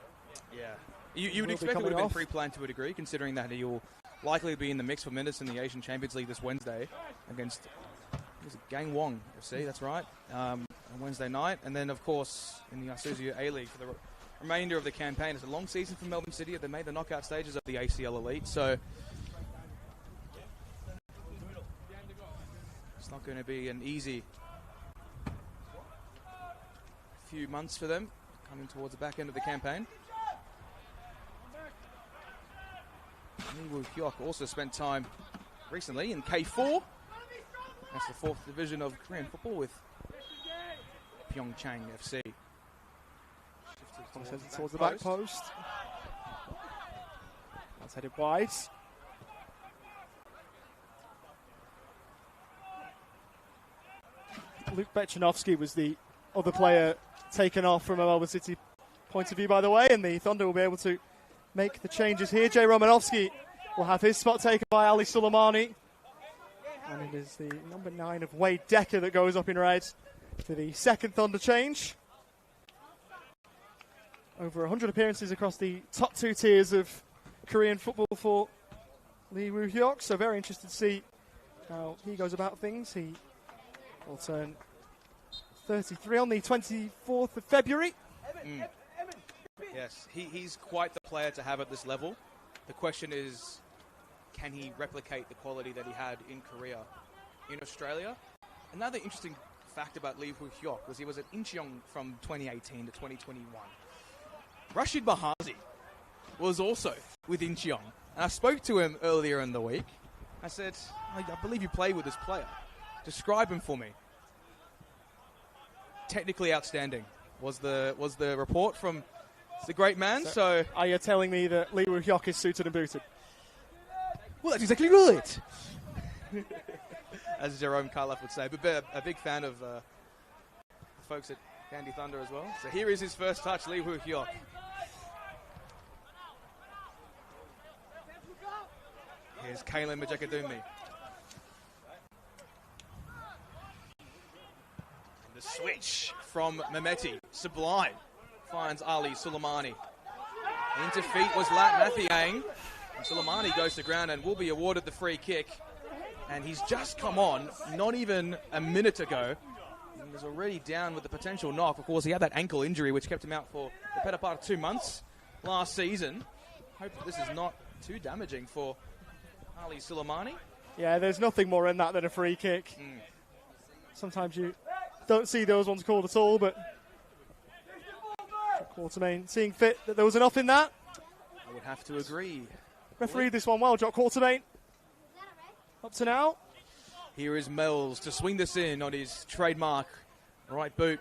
Yeah. You would expect it would have been pre-planned to a degree, considering that he'll likely be in the mix for minutes in the Asian Champions League this Wednesday against Gang Wong FC, that's right, on Wednesday night. And then, of course, in the Isuzu A-League for the remainder of the campaign. It's a long season for Melbourne City. They made the knockout stages of the ACL Elite, so it's not going to be an easy few months for them coming towards the back end of the campaign. Lee Woo-hyuk also spent time recently in K4. That's the 4th division of Korean football with Pyeongchang FC. Towards the back post. That's headed wide. Luke Bechanovsky was the other player taken off from a Melbourne City point of view, by the way, and the Thunder will be able to make the changes here. Jay Romanovsky will have his spot taken by Ali Suleimani. And it is the number 9 of Wade Decker that goes up in red for the second Thunder change. Over 100 appearances across the top 2 tiers of Korean football for Lee Woo-hyuk, so very interested to see how he goes about things. He will turn 33 on the 24th of February. Yes, he's quite the player to have at this level. The question is, can he replicate the quality that he had in Korea, in Australia? Another interesting fact about Lee Woo-hyuk was he was at Incheon from 2018 to 2021. Rashid Mahazi was also with Incheon. And I spoke to him earlier in the week. I said, I believe you played with this player. Describe him for me. Technically outstanding was the report from the great man. So are you telling me that Lee Woo-hyuk is suited and booted? Well, that's exactly right. As Jerome Karloff would say. But a big fan of the folks at Candy Thunder as well. So here is his first touch, Lee Woo-hyuk. Here's Kalen Majakadumi. The switch from Mehmeti. Sublime finds Ali Suleimani. Into feet was Lat Mathiang. And Suleimani goes to ground and will be awarded the free kick. And he's just come on, not even a minute ago. He was already down with the potential knock. Of course, he had that ankle injury which kept him out for the better part of 2 months last season. Hope that this is not too damaging for Ali Suleimani. Yeah, there's nothing more in that than a free kick. Sometimes you don't see those ones called at all, but Quartermain seeing fit that there was enough in that. I would have to agree. Refereed this one well, Jock Quartermain. Up to now. Here is Mells to swing this in on his trademark right boot.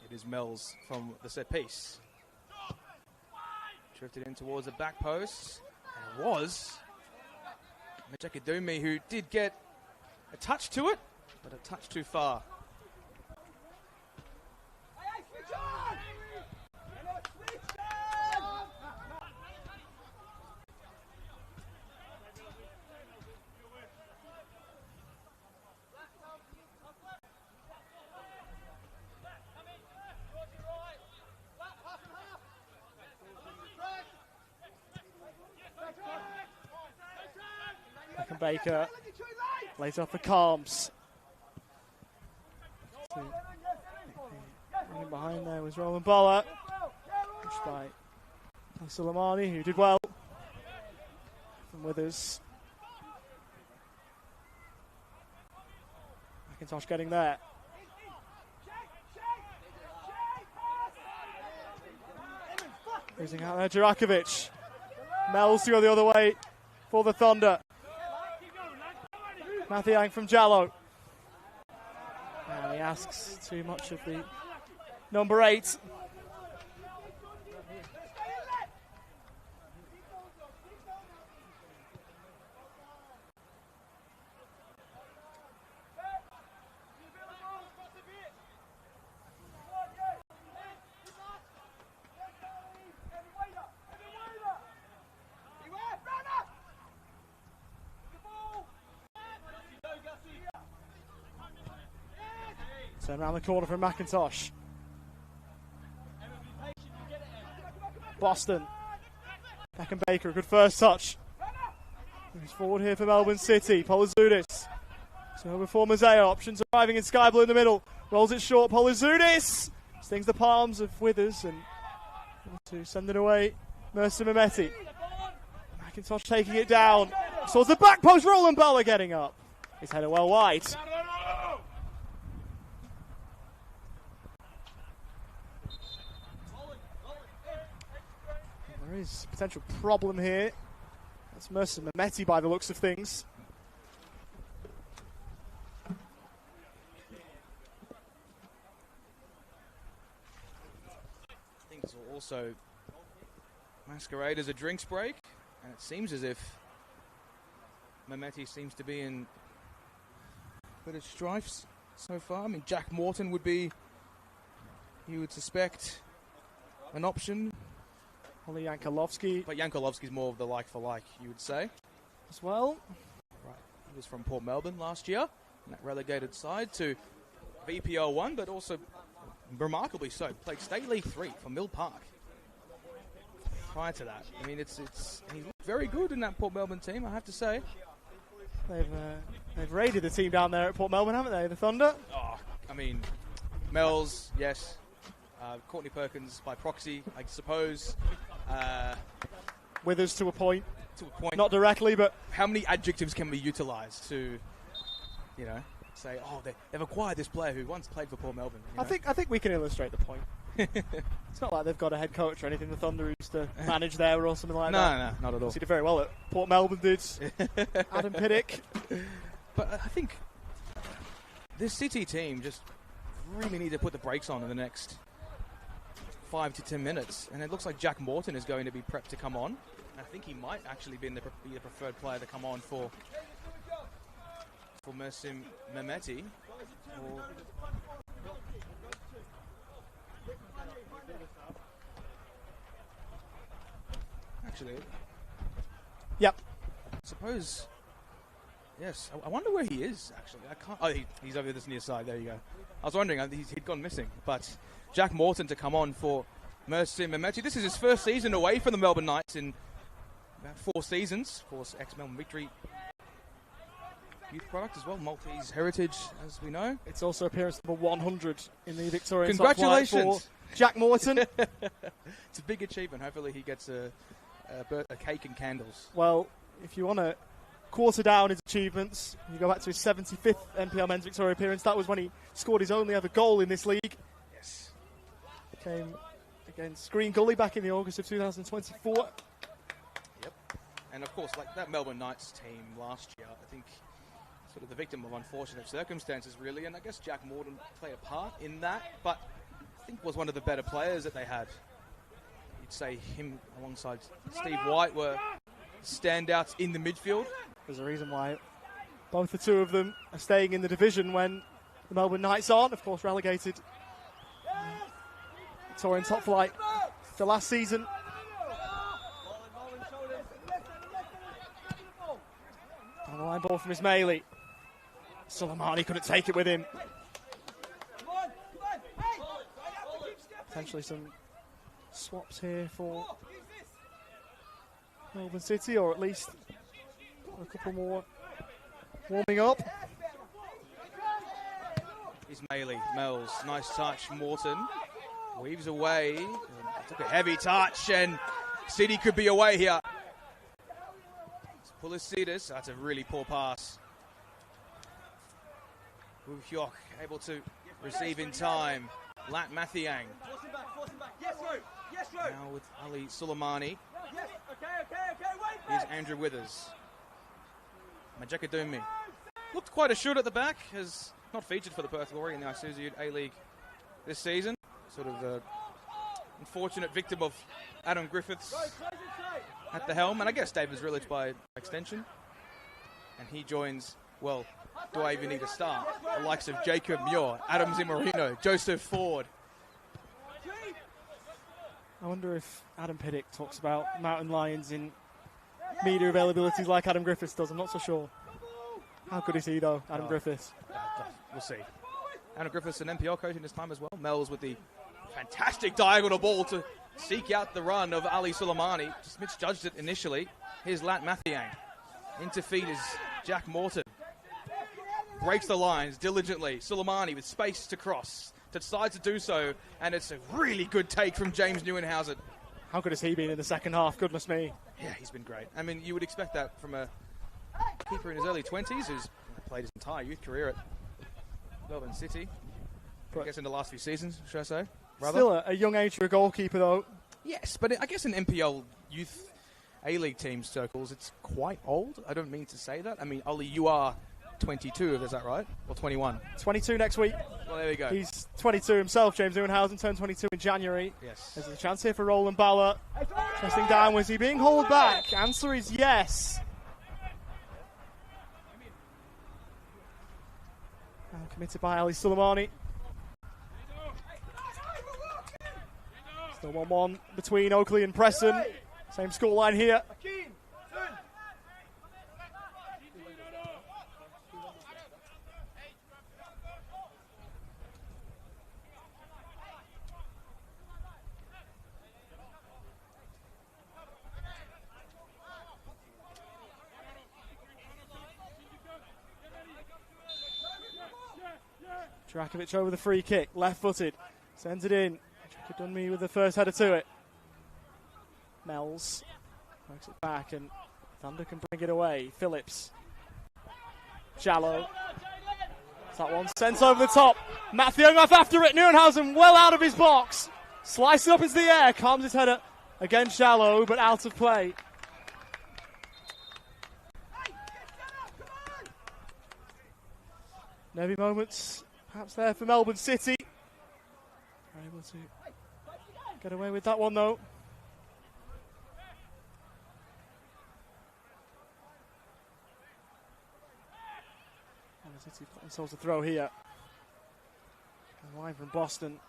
It is Mells from the set piece. Drifted in towards the back post. And it was Majakadumi who did get a touch to it, but a touch too far. Baker lays off the calms. Running behind there was Roman Boller. Pushed by Suleimani, who did well. From Withers. McIntosh getting there. Losing out there, Jurakovic. Mells to go the other way for the Thunder. Mathiang from Jallo. And he asks too much of the number 8. Turn around the corner from McIntosh. Boston. Beckham Baker, a good first touch. Moves forward here for Melbourne City. Polizudis. So before Mazeo, options arriving in sky blue in the middle. Rolls it short, Polizudis. Stings the palms of Withers and to send it away. Mercer Mehmeti. McIntosh taking it down. Towards the back post, Roland Bella getting up. His header well wide. There is a potential problem here It's Mercer Mehmeti by the looks of things. Things will also masquerade as a drinks break, and it seems as if Mehmeti seems to be in a bit of strifes so far. I mean, Jack Morton would be, you would suspect, an option. Ollie Yankolovsky. But Yankolovsky's more of the like-for-like, you would say. As well. Right, he was from Port Melbourne last year, in that relegated side to VPL 1, but also, remarkably so, played State League 3 for Mill Park. Prior to that, I mean, he looked very good in that Port Melbourne team, I have to say. They've raided the team down there at Port Melbourne, haven't they? The Thunder. Oh, I mean, Mel's, yes. Courtney Perkins by proxy, I suppose. Withers to a point. To a point. Not directly, but how many adjectives can we utilise to, say, oh, they've acquired this player who once played for Port Melbourne. I think we can illustrate the point. It's not like they've got a head coach or anything. The Thunder used to manage there or something like that. No, not at all. He did very well at Port Melbourne. Did Adam Piddick? But I think this City team just really need to put the brakes on in the next 5 to 10 minutes, and it looks like Jack Morton is going to be prepped to come on. I think he might actually be the preferred player to come on for Mersim Mehmeti. Actually, yep. I suppose. Yes, I wonder where he is. Actually, I can't. Oh, he's over this near side. There you go. I was wondering, he'd gone missing. But Jack Morton to come on for Mersim Mehmeti. This is his first season away from the Melbourne Knights in about 4 seasons. Of course, ex-Melbourne Victory youth product as well, Maltese heritage, as we know. It's also appearance number 100 in the Victorian Congratulations for Jack Morton. It's a big achievement. Hopefully he gets a cake and candles. Well, if you want to quarter down his achievements, you go back to his 75th NPL Men's Victoria appearance. That was when he scored his only ever goal in this league. Yes. Came against Green Gully back in the August of 2024. Yep. And of course, like that Melbourne Knights team last year, I think sort of the victim of unfortunate circumstances, really. And I guess Jack Morton played a part in that, but I think was one of the better players that they had. You'd say him alongside Steve White were standouts in the midfield. There's a reason why both the two of them are staying in the division when the Melbourne Knights aren't, of course, relegated Victorian top flight for last season. Down the line ball from Ismaili. Soleimani couldn't take it with him. Potentially some swaps here for Melbourne City, or at least a couple more warming up. Ismaili, Mel's, nice touch. Morton weaves away. Took a heavy touch, and City could be away here. Pulisides, that's a really poor pass. Woo Hyok able to receive in time. Lat Mathiang. Now with Ali Soleimani. Here's Andrew Withers. Majakadumi. Looked quite assured at the back, has not featured for the Perth Glory in the Isuzu A-League this season. Sort of the unfortunate victim of Adam Griffiths at the helm, and I guess David Zrilic by extension. And he joins, well, do I even need to start? The likes of Jacob Muir, Adam Zimmerino, Joseph Ford. I wonder if Adam Piddick talks about Mountain Lions in media availabilities like Adam Griffiths does. I'm not so sure. How good is he, though, Adam Griffiths? We'll see. Adam Griffiths, an NPL coach in his time as well. Mel's with the fantastic diagonal ball to seek out the run of Ali Soleimani. Just misjudged it initially. Here's Lat Mathiang. Into feet is Jack Morton. Breaks the lines diligently. Soleimani with space to cross. Decides to do so, and it's a really good take from James Neuenhausen. How good has he been in the second half? Goodness me. Yeah, he's been great. I mean, you would expect that from a keeper in his early 20s who's played his entire youth career at Melbourne City. I guess in the last few seasons, should I say? Rather. Still a young age for a goalkeeper, though. Yes, but I guess in NPL youth A-League team circles, it's quite old. I don't mean to say that. I mean, Ollie, you are 22, is that right? Or 21? 22 next week. Well, there we go. He's 22 himself, James Neuenhausen, turned 22 in January. Yes. There's a chance here for Roland Bauer. Testing down, was he being hauled back? Answer is yes. And committed by Ali Suleimani. Still 1-1 between Oakley and Preston. Same scoreline here. Drakovic over the free kick, left-footed, sends it in. Dunme with the first header to it. Mells works it back and Thunder can bring it away. Phillips. Shallow. That one sent over the top. Matthew Younghoff after it. Neuenhausen well out of his box. Slices up into the air. Calms his header. Again shallow, but out of play. Nervy moments perhaps there for Melbourne City. Are able to get away with that one though. Melbourne City got themselves a throw here. A line from Boston.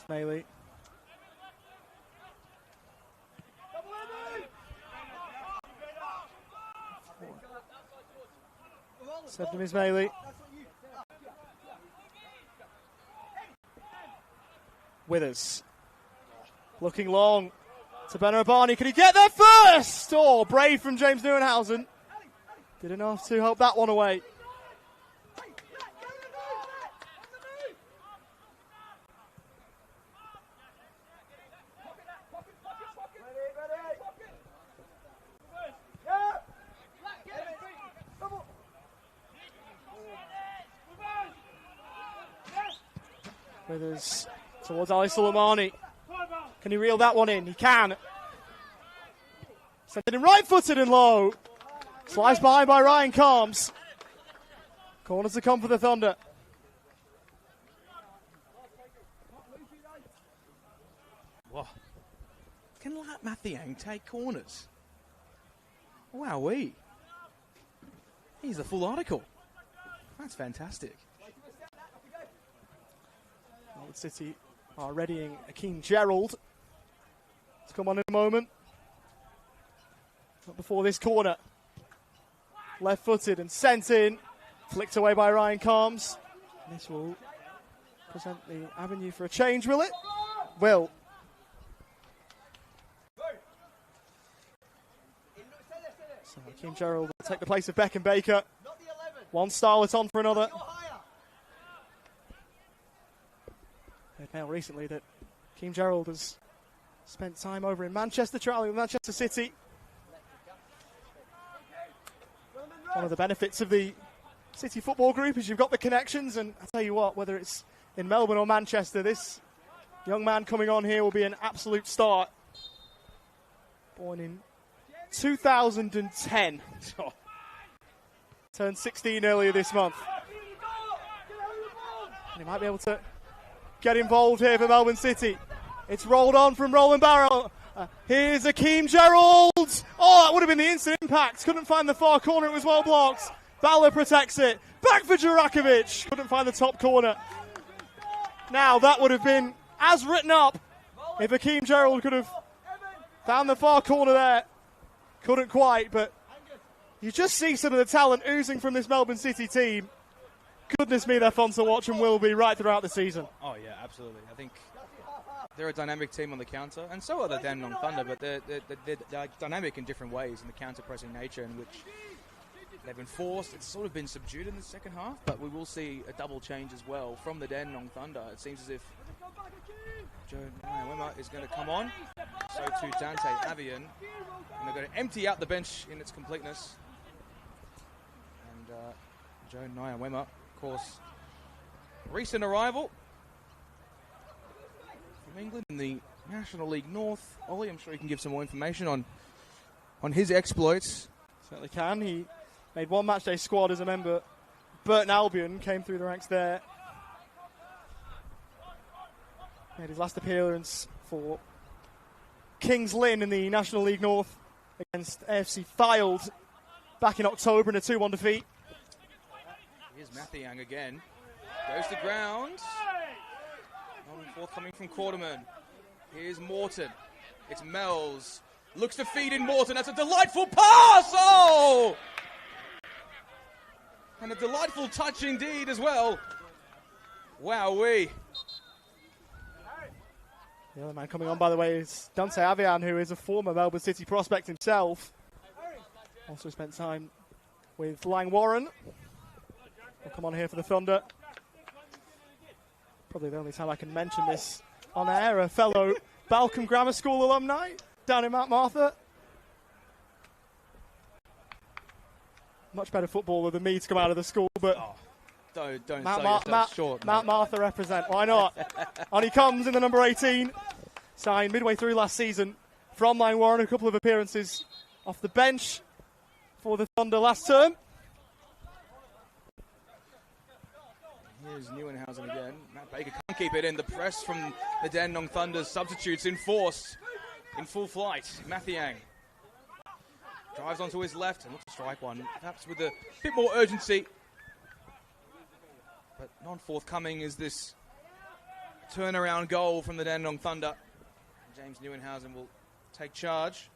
Smaley. Seven Ismaili. Withers. Looking long to Ben Urbani. Can he get there first? Oh, brave from James Neuenhausen. Did enough to help that one away. Withers towards Ali Suleimani. Can he reel that one in? He can. Sent it in right-footed and low. Sliced behind by Ryan Calms. Corners to come for the Thunder. Whoa. Can Mathiang take corners? Wowee. He's a full article. That's fantastic. Melbourne City are readying Akeem Gerald to come on in a moment. Not before this corner. Left-footed and sent in. Flicked away by Ryan Calms. This will present the avenue for a change, will it? Will. So Akeem Gerald will take the place of Beckham Baker. One starlet on for another. Heard now recently that Akeem Gerald has spent time over in Manchester travelling with Manchester City. One of the benefits of the City Football Group is you've got the connections, and I tell you what, whether it's in Melbourne or Manchester, this young man coming on here will be an absolute start. Born in 2010. Turned 16 earlier this month. And he might be able to get involved here for Melbourne City. It's rolled on from Roland Barrow. Here's Akeem Gerald. Oh, that would have been the instant impact. Couldn't find the far corner. It was well blocked. Balla protects it. Back for Jurakovic. Couldn't find the top corner. Now, that would have been as written up if Akeem Gerald could have found the far corner there. Couldn't quite, but you just see some of the talent oozing from this Melbourne City team. Goodness me, they're fun to watch and will be right throughout the season. Oh, yeah, absolutely. I think they're a dynamic team on the counter, and so are the Dandenong Thunder, but they're dynamic in different ways in the counter-pressing nature in which they've been forced. It's sort of been subdued in the second half, but we will see a double change as well from the Dandenong Thunder. It seems as if Joe Wemmer is going to come on, so too Dante Avian, and they're going to empty out the bench in its completeness. And Joe Wemmer, of course, recent arrival. from England in the National League North. Ollie, I'm sure you can give some more information on his exploits. Certainly can. He made one matchday squad as a member. Burton Albion came through the ranks there. Made his last appearance for Kings Lynn in the National League North against AFC Fylde back in October in a 2-1 defeat. Here's Mathiang again. Goes to ground. On forthcoming from Quarterman. Here's Morton. It's Mells. Looks to feed in Morton. That's a delightful pass! Oh! And a delightful touch indeed as well. Wowee. The other man coming on, by the way, is Dante Avian, who is a former Melbourne City prospect himself. Also spent time with Lang Warren. He'll come on here for the Thunder. Probably the only time I can mention this on air. A fellow Balcombe Grammar School alumni down in Mount Martha. Much better footballer than me to come out of the school, but don't sell yourself short. Mount Martha represent. Why not? On he comes in the number 18. Signed midway through last season from Lang Warren. A couple of appearances off the bench for the Thunder last term. Here's Neuenhausen again. Matt Baker can't keep it in. The press from the Dandenong Thunder's substitutes in force, in full flight. Mathiang drives onto his left and looks to strike one, perhaps with a bit more urgency. But non-forthcoming is this turnaround goal from the Dandenong Thunder. James Neuenhausen will take charge.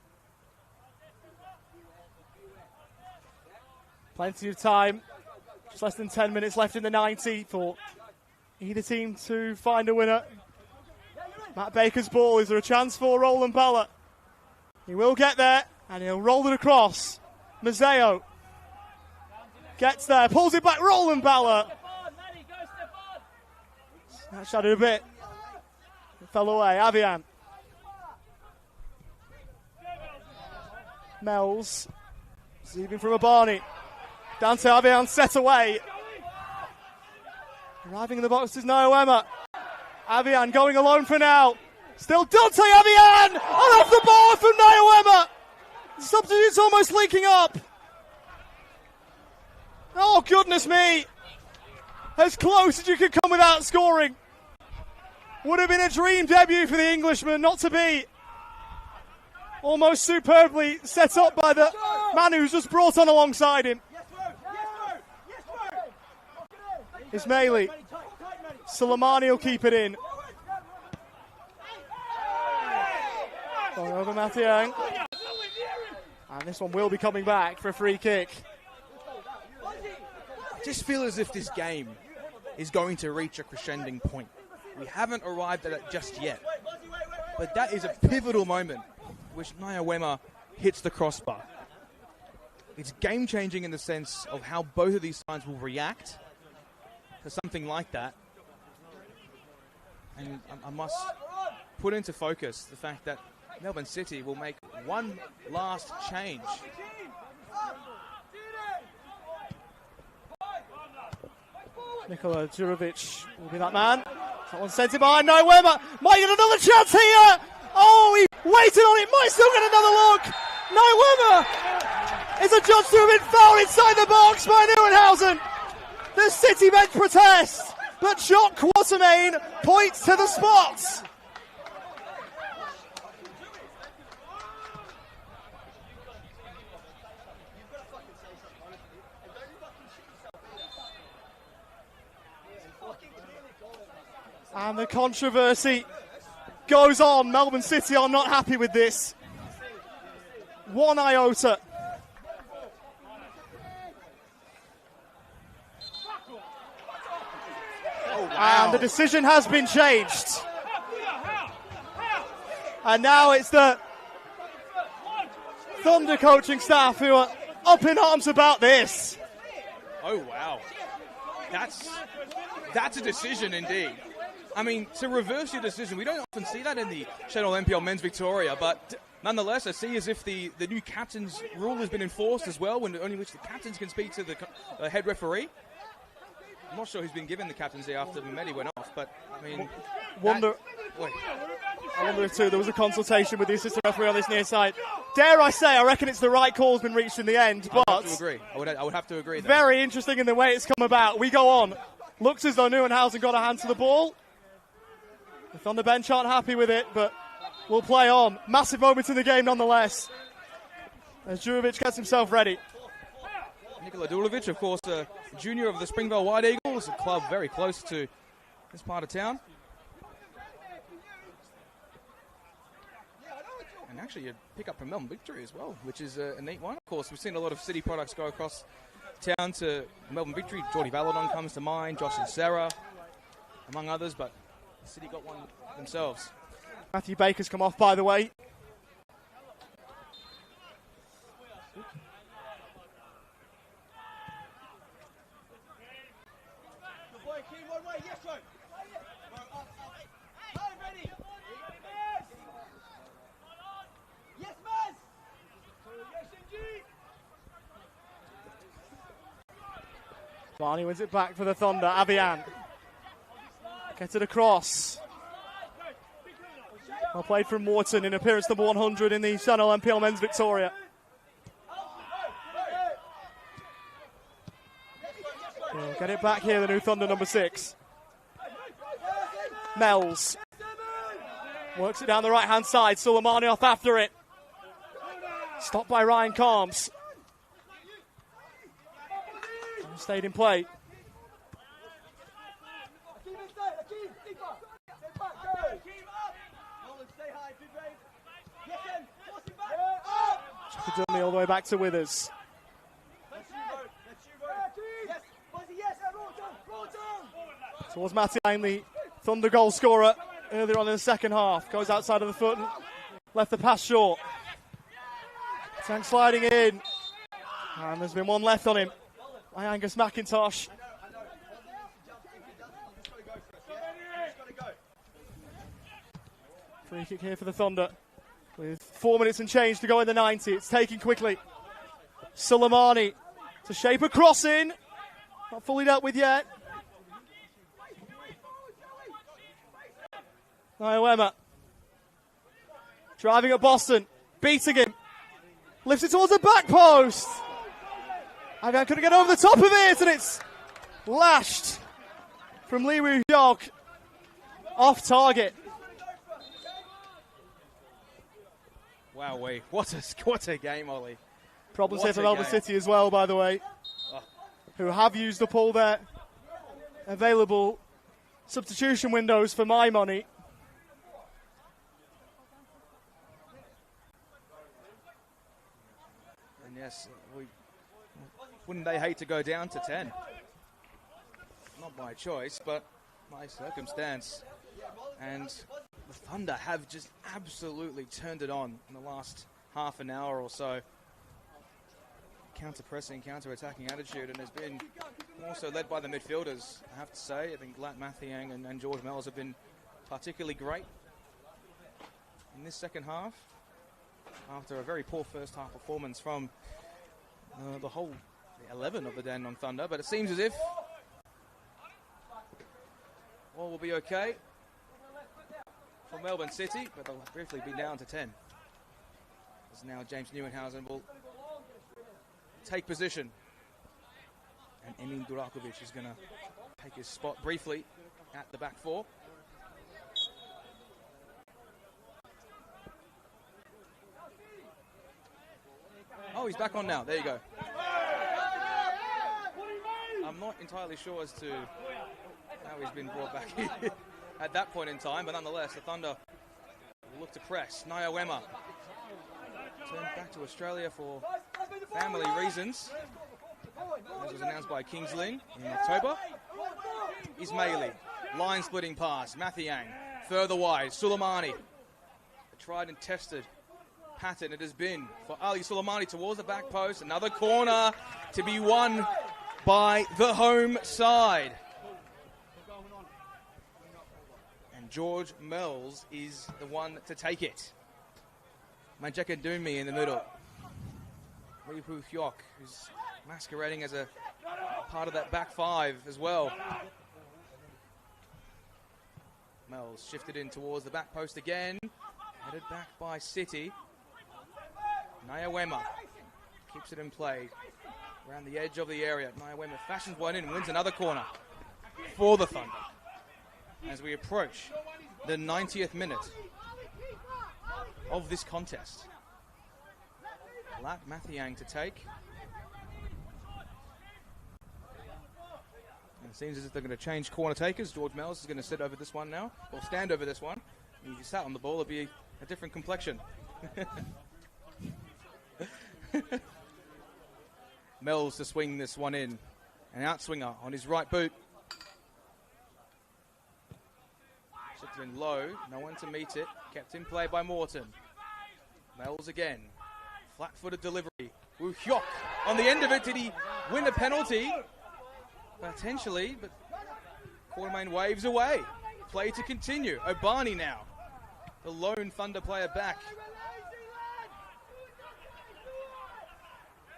Plenty of time. Just less than 10 minutes left in the 90 for either team to find a winner. Matt Baker's ball. Is there a chance for Roland Balla? He will get there, and he'll roll it across. Mazzeo gets there, pulls it back. Roland Balla. Snatched a bit. It fell away. Avian. Mells. Receiving from Abani. Dante Avian set away. Arriving in the box is Noema. Avian going alone for now. Still Dante Avian! And off the ball from Noema. Substitutes almost leaking up. Oh, goodness me. As close as you could come without scoring. Would have been a dream debut for the Englishman, not to be. Almost superbly set up by the man who's just brought on alongside him. Ismaili. Soleimani will keep it in. Going over Mathiang. And this one will be coming back for a free kick. I just feel as if this game is going to reach a crescending point. We haven't arrived at it just yet. But that is a pivotal moment which Nyawema hits the crossbar. It's game-changing in the sense of how both of these sides will react to something like that. And I must put into focus the fact that Melbourne City will make one last change. Nikola Djurovic will be that man. That one sent it behind Nyawema. Might get another chance here. Oh, he waited on it. Might still get another look. Nyawema is adjudged to have been fouled inside the box by Neuenhausen. The City bench protest, but Jock Quatermain points to the spots. And the controversy goes on. Melbourne City are not happy with this. 1 iota. Oh, wow. And the decision has been changed. And now it's the Thunder coaching staff who are up in arms about this. Oh, wow. That's a decision indeed. I mean, to reverse your decision, we don't often see that in the Senol NPL Men's Victoria, but nonetheless, I see as if the new captain's rule has been enforced as well, when only which the captains can speak to the head referee. I'm not sure who's been given the captaincy after Mehmedi went off, but I mean, I wonder if too there was a consultation with the assistant referee on this near side. Dare I say, I reckon it's the right call's been reached in the end, but I would have to agree. I would have to agree. Very interesting in the way it's come about. We go on. Looks as though Neuenhausen got a hand to the ball. The Thunder bench aren't happy with it, but we'll play on. Massive moment in the game nonetheless, as Jurovic gets himself ready. Nikola Dulovic, of course, a junior of the Springvale White Eagles, a club very close to this part of town. And actually, you pick up from Melbourne Victory as well, which is a neat one. Of course, we've seen a lot of city products go across town to Melbourne Victory. Geordie Valadon comes to mind, Josh and Sarah, among others, but the city got one themselves. Matthew Baker's come off, by the way. Barney wins it back for the Thunder. Avian gets it across. Well played from Morton in appearance number 100 in the Senol NPLM Men's Victoria. We'll get it back here, the new Thunder number 6. Mells works it down the right-hand side. Suleimani off after it. Stopped by Ryan Calms. Stayed in play. Chakadumi all the way back to Withers. Towards Matty Lang, the Thunder goal scorer earlier on in the second half. Goes outside of the foot and left the pass short. Tank sliding in. And there's been one left on him by Angus McIntosh. Free kick here for the Thunder. With 4 minutes and change to go in the 90. It's taken quickly. Suleimani to shape a crossing. Not fully dealt with yet. Naoema driving at Boston. Beating him. Lifts it towards the back post. Avian couldn't get over the top of it, and it's lashed from Lee Woo-hyuk off target. Wow, what a game, Ollie. Problems here for Melbourne City as well, by the way, who have used up all their available substitution windows for my money. And yes, wouldn't they hate to go down to 10? Not by choice, but by circumstance. And the Thunder have just absolutely turned it on in the last half an hour or so. Counter-pressing, counter-attacking attitude, and has been also led by the midfielders, I have to say. I think Lat Mathiang and George Mells have been particularly great in this second half, after a very poor first half performance from the whole 11 of the Dandenong Thunder. But it seems as if all will be okay for Melbourne City, but they'll briefly be down to 10. As now James Neuenhausen will take position, and Emin Durakovic is going to take his spot briefly at the back four. Oh, he's back on now. There you go. I'm not entirely sure as to how he's been brought back at that point in time, but nonetheless, the Thunder will look to press. Naoema turned back to Australia for family reasons, as was announced by Kings Lynn in October. Ismaili, line splitting pass. Mathiang, further wide. Suleimani, a tried and tested pattern it has been for Ali Suleimani towards the back post. Another corner to be won by the home side. And George Mells is the one to take it. Manjeka Dumi in the middle. Lee Woo-hyuk, who's masquerading as a part of that back five as well. Mel's shifted in towards the back post again. Headed back by City. Nyawema keeps it in play around the edge of the area. Nyawema fashions one in and wins another corner for the Thunder. As we approach the 90th minute of this contest. Lat Mathiang to take. And it seems as if they're going to change corner takers. George Mells is going to sit over this one now, or stand over this one. And if you sat on the ball, it'd be a different complexion. Mells to swing this one in. An outswinger on his right boot. Shifted in low, no one to meet it. Kept in play by Morton. Mells again. Flat-footed delivery. Woo Hyok on the end of it. Did he win a penalty? Potentially, but Quartermain waves away. Play to continue. Obani now. The lone Thunder player back.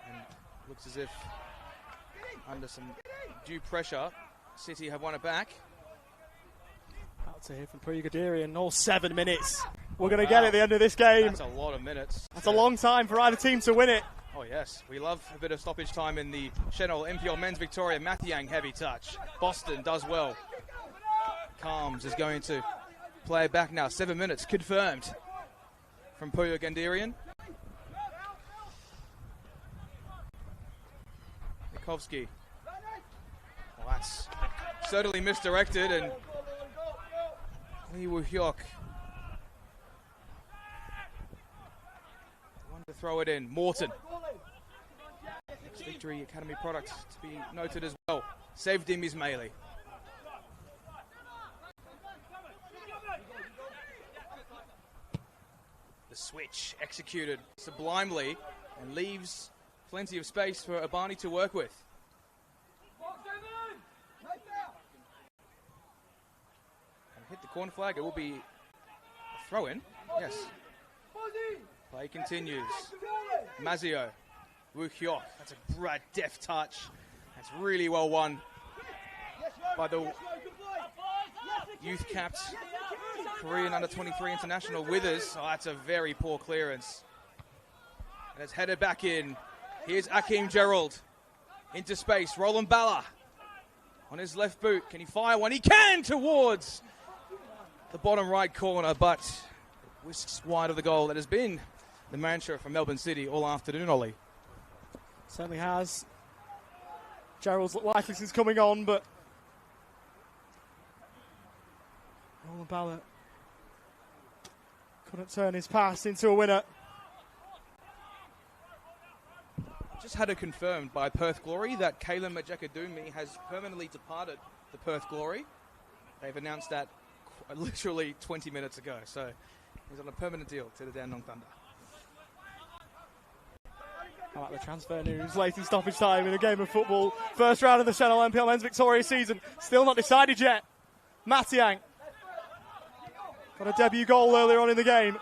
And looks as if under some due pressure, City have won it back. Out to hear from Puya Gadirian. All 7 minutes. We're going to get at the end of this game. That's a lot of minutes. That's a long time for either team to win it. Oh yes, we love a bit of stoppage time in the Senol NPLM Men's Victoria. Mathiang heavy touch. Boston does well. Calms is going to play back now. 7 minutes confirmed from Puya Gandirian. Nikovsky. Well, that's certainly misdirected, and Lee Woo Hyok one to throw it in. Morton. Next Victory Academy product to be noted as well. Saved him Ismaili. The switch executed sublimely and leaves plenty of space for Obani to work with. And hit the corner flag. It will be a throw-in. Yes. Play continues. Mazio. Woo Hyok. That's a deft touch. That's really well won by the youth-capped Korean under-23 international Withers. Oh, that's a very poor clearance. And it's headed back in. Here's Akeem Gerald into space. Roland Balla on his left boot. Can he fire one? He can towards the bottom right corner, but whisks wide of the goal. That has been the mantra for Melbourne City all afternoon, Ollie. Certainly has. Gerald's looked likely since coming on, but Roland Balla couldn't turn his pass into a winner. Just had it confirmed by Perth Glory that Kalen Majakadumi has permanently departed the Perth Glory. They've announced that literally 20 minutes ago, so he's on a permanent deal to the Dandenong Thunder. How about the transfer news? Late in stoppage time in a game of football. First round of the Senol NPLM Men's Victoria season. Still not decided yet. Mathiang got a debut goal earlier on in the game.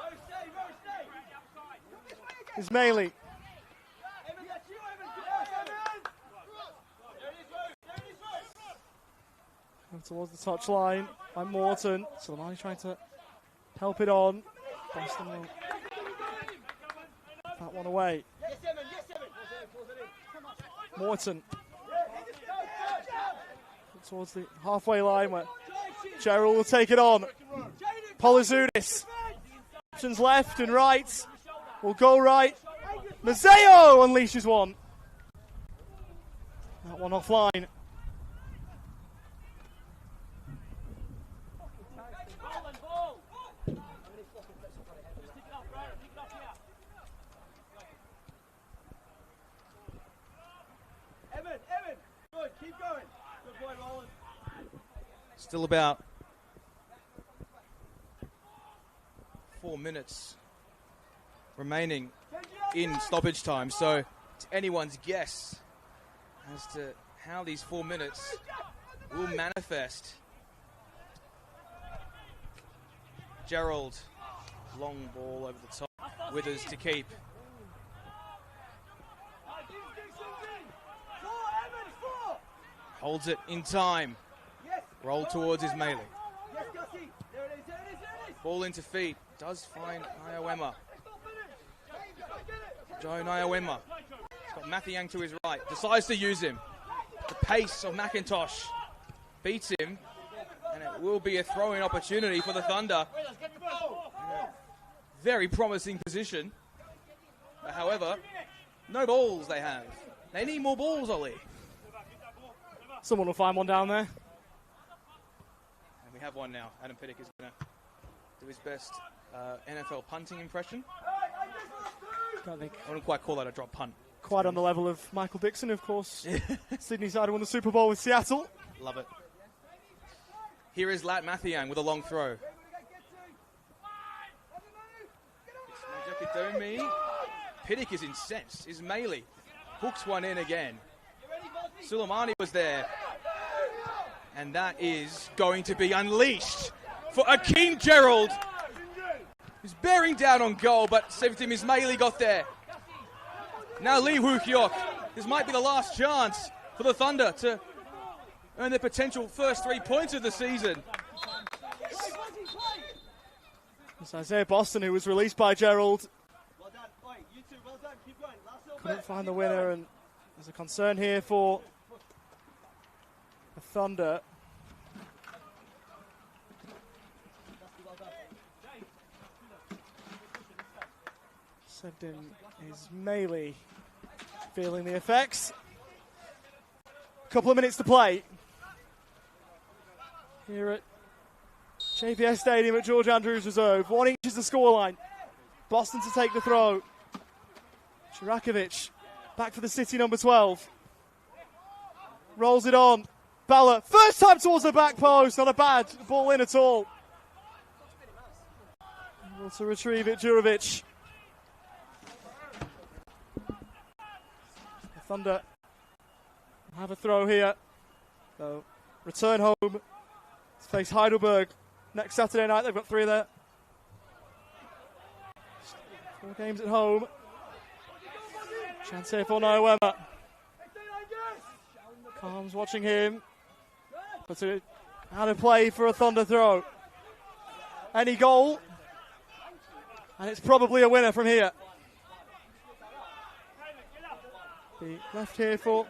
Ismaili. Towards the touchline by Morton. Soleimani trying to help it on. Boston will that one away. Morton towards the halfway line where Gerald will take it on. Polizudis. Options left and right. Will go right. Mazeo unleashes one. That one offline. Still about 4 minutes remaining in stoppage time, so it's anyone's guess as to how these 4 minutes will manifest. Gerald, long ball over the top, Withers to keep. Holds it in time. Roll towards Ismaili. Ball into feet. Does find Nyawema. Joe Nyawema. He's got Mathiang to his right. Decides to use him. The pace of McIntosh beats him. And it will be a throw-in opportunity for the Thunder. Very promising position. But however, no balls they have. They need more balls, Ollie. Someone will find one down there. And we have one now. Adam Piddock is going to do his best NFL punting impression. I wouldn't quite call that a drop punt. Quite on the level of Michael Dixon, of course. Sydney side won the Super Bowl with Seattle. Love it. Here is Lat Mathiang with a long throw. Piddock is incensed. Ismaili hooks one in again. Suleimani was there. And that is going to be unleashed for Akeem Gerald, who's bearing down on goal, but Sevtim Ismaili got there. Now Lee Woo-hyuk. This might be the last chance for the Thunder to earn their potential first 3 points of the season. It's Isaiah Boston, who was released by Gerald. Well done. Oi, you two, well done. Keep going. Last little Couldn't bit. find the winner, and there's a concern here for the Thunder. Sevtim Ismaili feeling the effects. Couple of minutes to play here at JBS Stadium at George Andrews Reserve. 1 each is the scoreline. Boston to take the throw. Chirakovic back for the City number 12. Rolls it on. Bella, first time towards the back post. Not a bad ball in at all. Able to retrieve it, Jurovic. The Thunder have a throw here. So return home to face Heidelberg next Saturday night. They've got 3 there. 4 games at home. Chance here for Nyawema. Calm's watching him. Puts it out of play for a Thunder throw. Any goal. And it's probably a winner from here. The left here for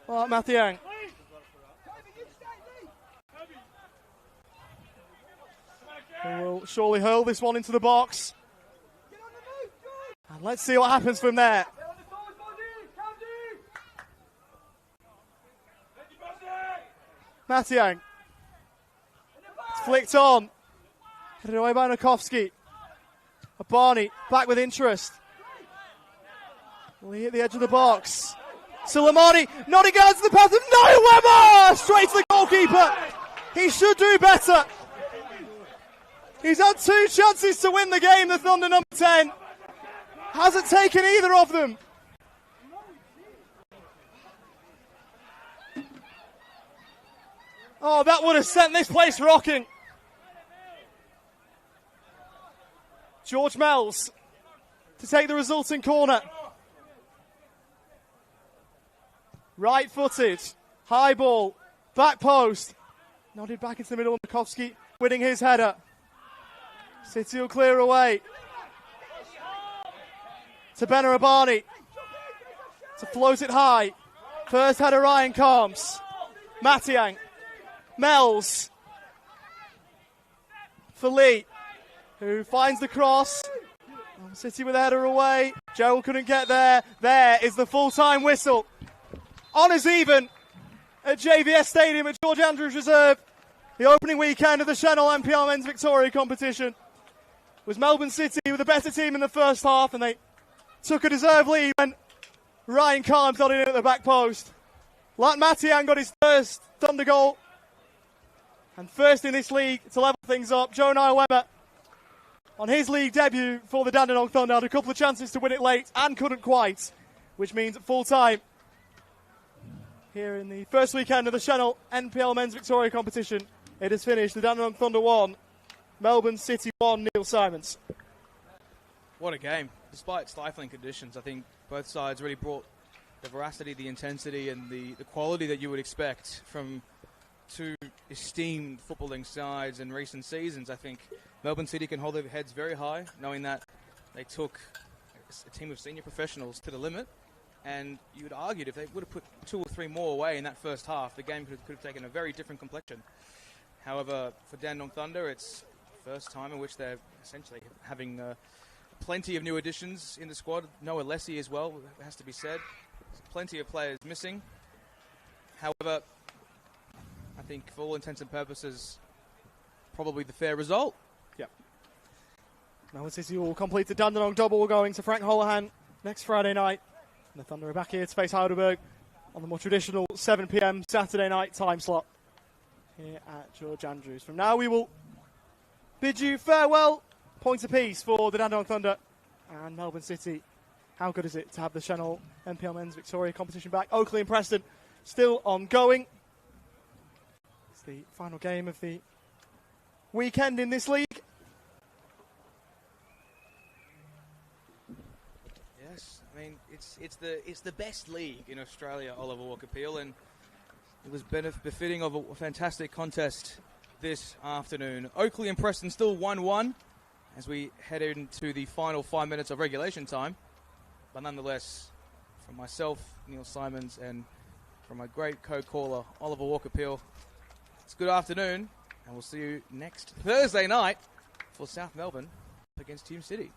Mathiang. Who will surely hurl this one into the box. And let's see what happens from there. Mathiang. It's flicked on. Headed away by Nukovsky. Barney back with interest. Will he hit the edge of the box? Suleimani nodding out to the path of Nyawema! Straight to the goalkeeper. He should do better. He's had 2 chances to win the game, the Thunder number 10. Hasn't taken either of them. Oh, that would have sent this place rocking. George Mells to take the resulting corner. Right-footed, high ball, back post. Nodded back into the middle, Nukovsky winning his header. City will clear away. To Ben Rabani. To float it high. First header Ryan Combs. Mathiang. Mells. For Lee, who finds the cross. City with a header away. Joel couldn't get there. There is the full-time whistle. Honours even at JVS Stadium at George Andrews Reserve. The opening weekend of the Senol NPLM Men's Victoria competition. It was Melbourne City with a better team in the first half, and they took a deserved lead when Ryan Carnes got in at the back post. Lat Mathiang got his first Thunder goal. And first in this league to level things up, Joe Nyawema on his league debut for the Dandenong Thunder had a couple of chances to win it late and couldn't quite, which means at full time here in the first weekend of the Senol NPL Men's Victoria competition, it has finished. The Dandenong Thunder 1, Melbourne City 1, Neil Simons. What a game. Despite stifling conditions, I think both sides really brought the veracity, the intensity, and the quality that you would expect from 2 esteemed footballing sides in recent seasons. I think Melbourne City can hold their heads very high, knowing that they took a team of senior professionals to the limit. And you would argue if they would have put 2 or 3 more away in that first half, the game could have taken a very different complexion. However, for Dandenong Thunder, it's the first time in which they're essentially having plenty of new additions in the squad. Noah Lessie as well, it has to be said. Plenty of players missing. However, I think for all intents and purposes, probably the fair result. Yep. Melbourne City will complete the Dandenong double going to Frank Holohan next Friday night. And the Thunder are back here to face Heidelberg on the more traditional 7 p.m. Saturday night time slot here at George Andrews. From now, we will bid you farewell. Points apiece for the Dandenong Thunder and Melbourne City. How good is it to have the Senol NPLM Men's Victoria competition back? Oakley and Preston still ongoing. It's the final game of the weekend in this league. Yes, I mean it's the best league in Australia, Oliver Walker-Peel, and it was befitting of a fantastic contest this afternoon. Oakley and Preston still 1-1 as we head into the final 5 minutes of regulation time. But nonetheless, from myself, Neil Simons, and from my great co-caller, Oliver Walker-Peel, it's good afternoon, and we'll see you next Thursday night for South Melbourne against Team City.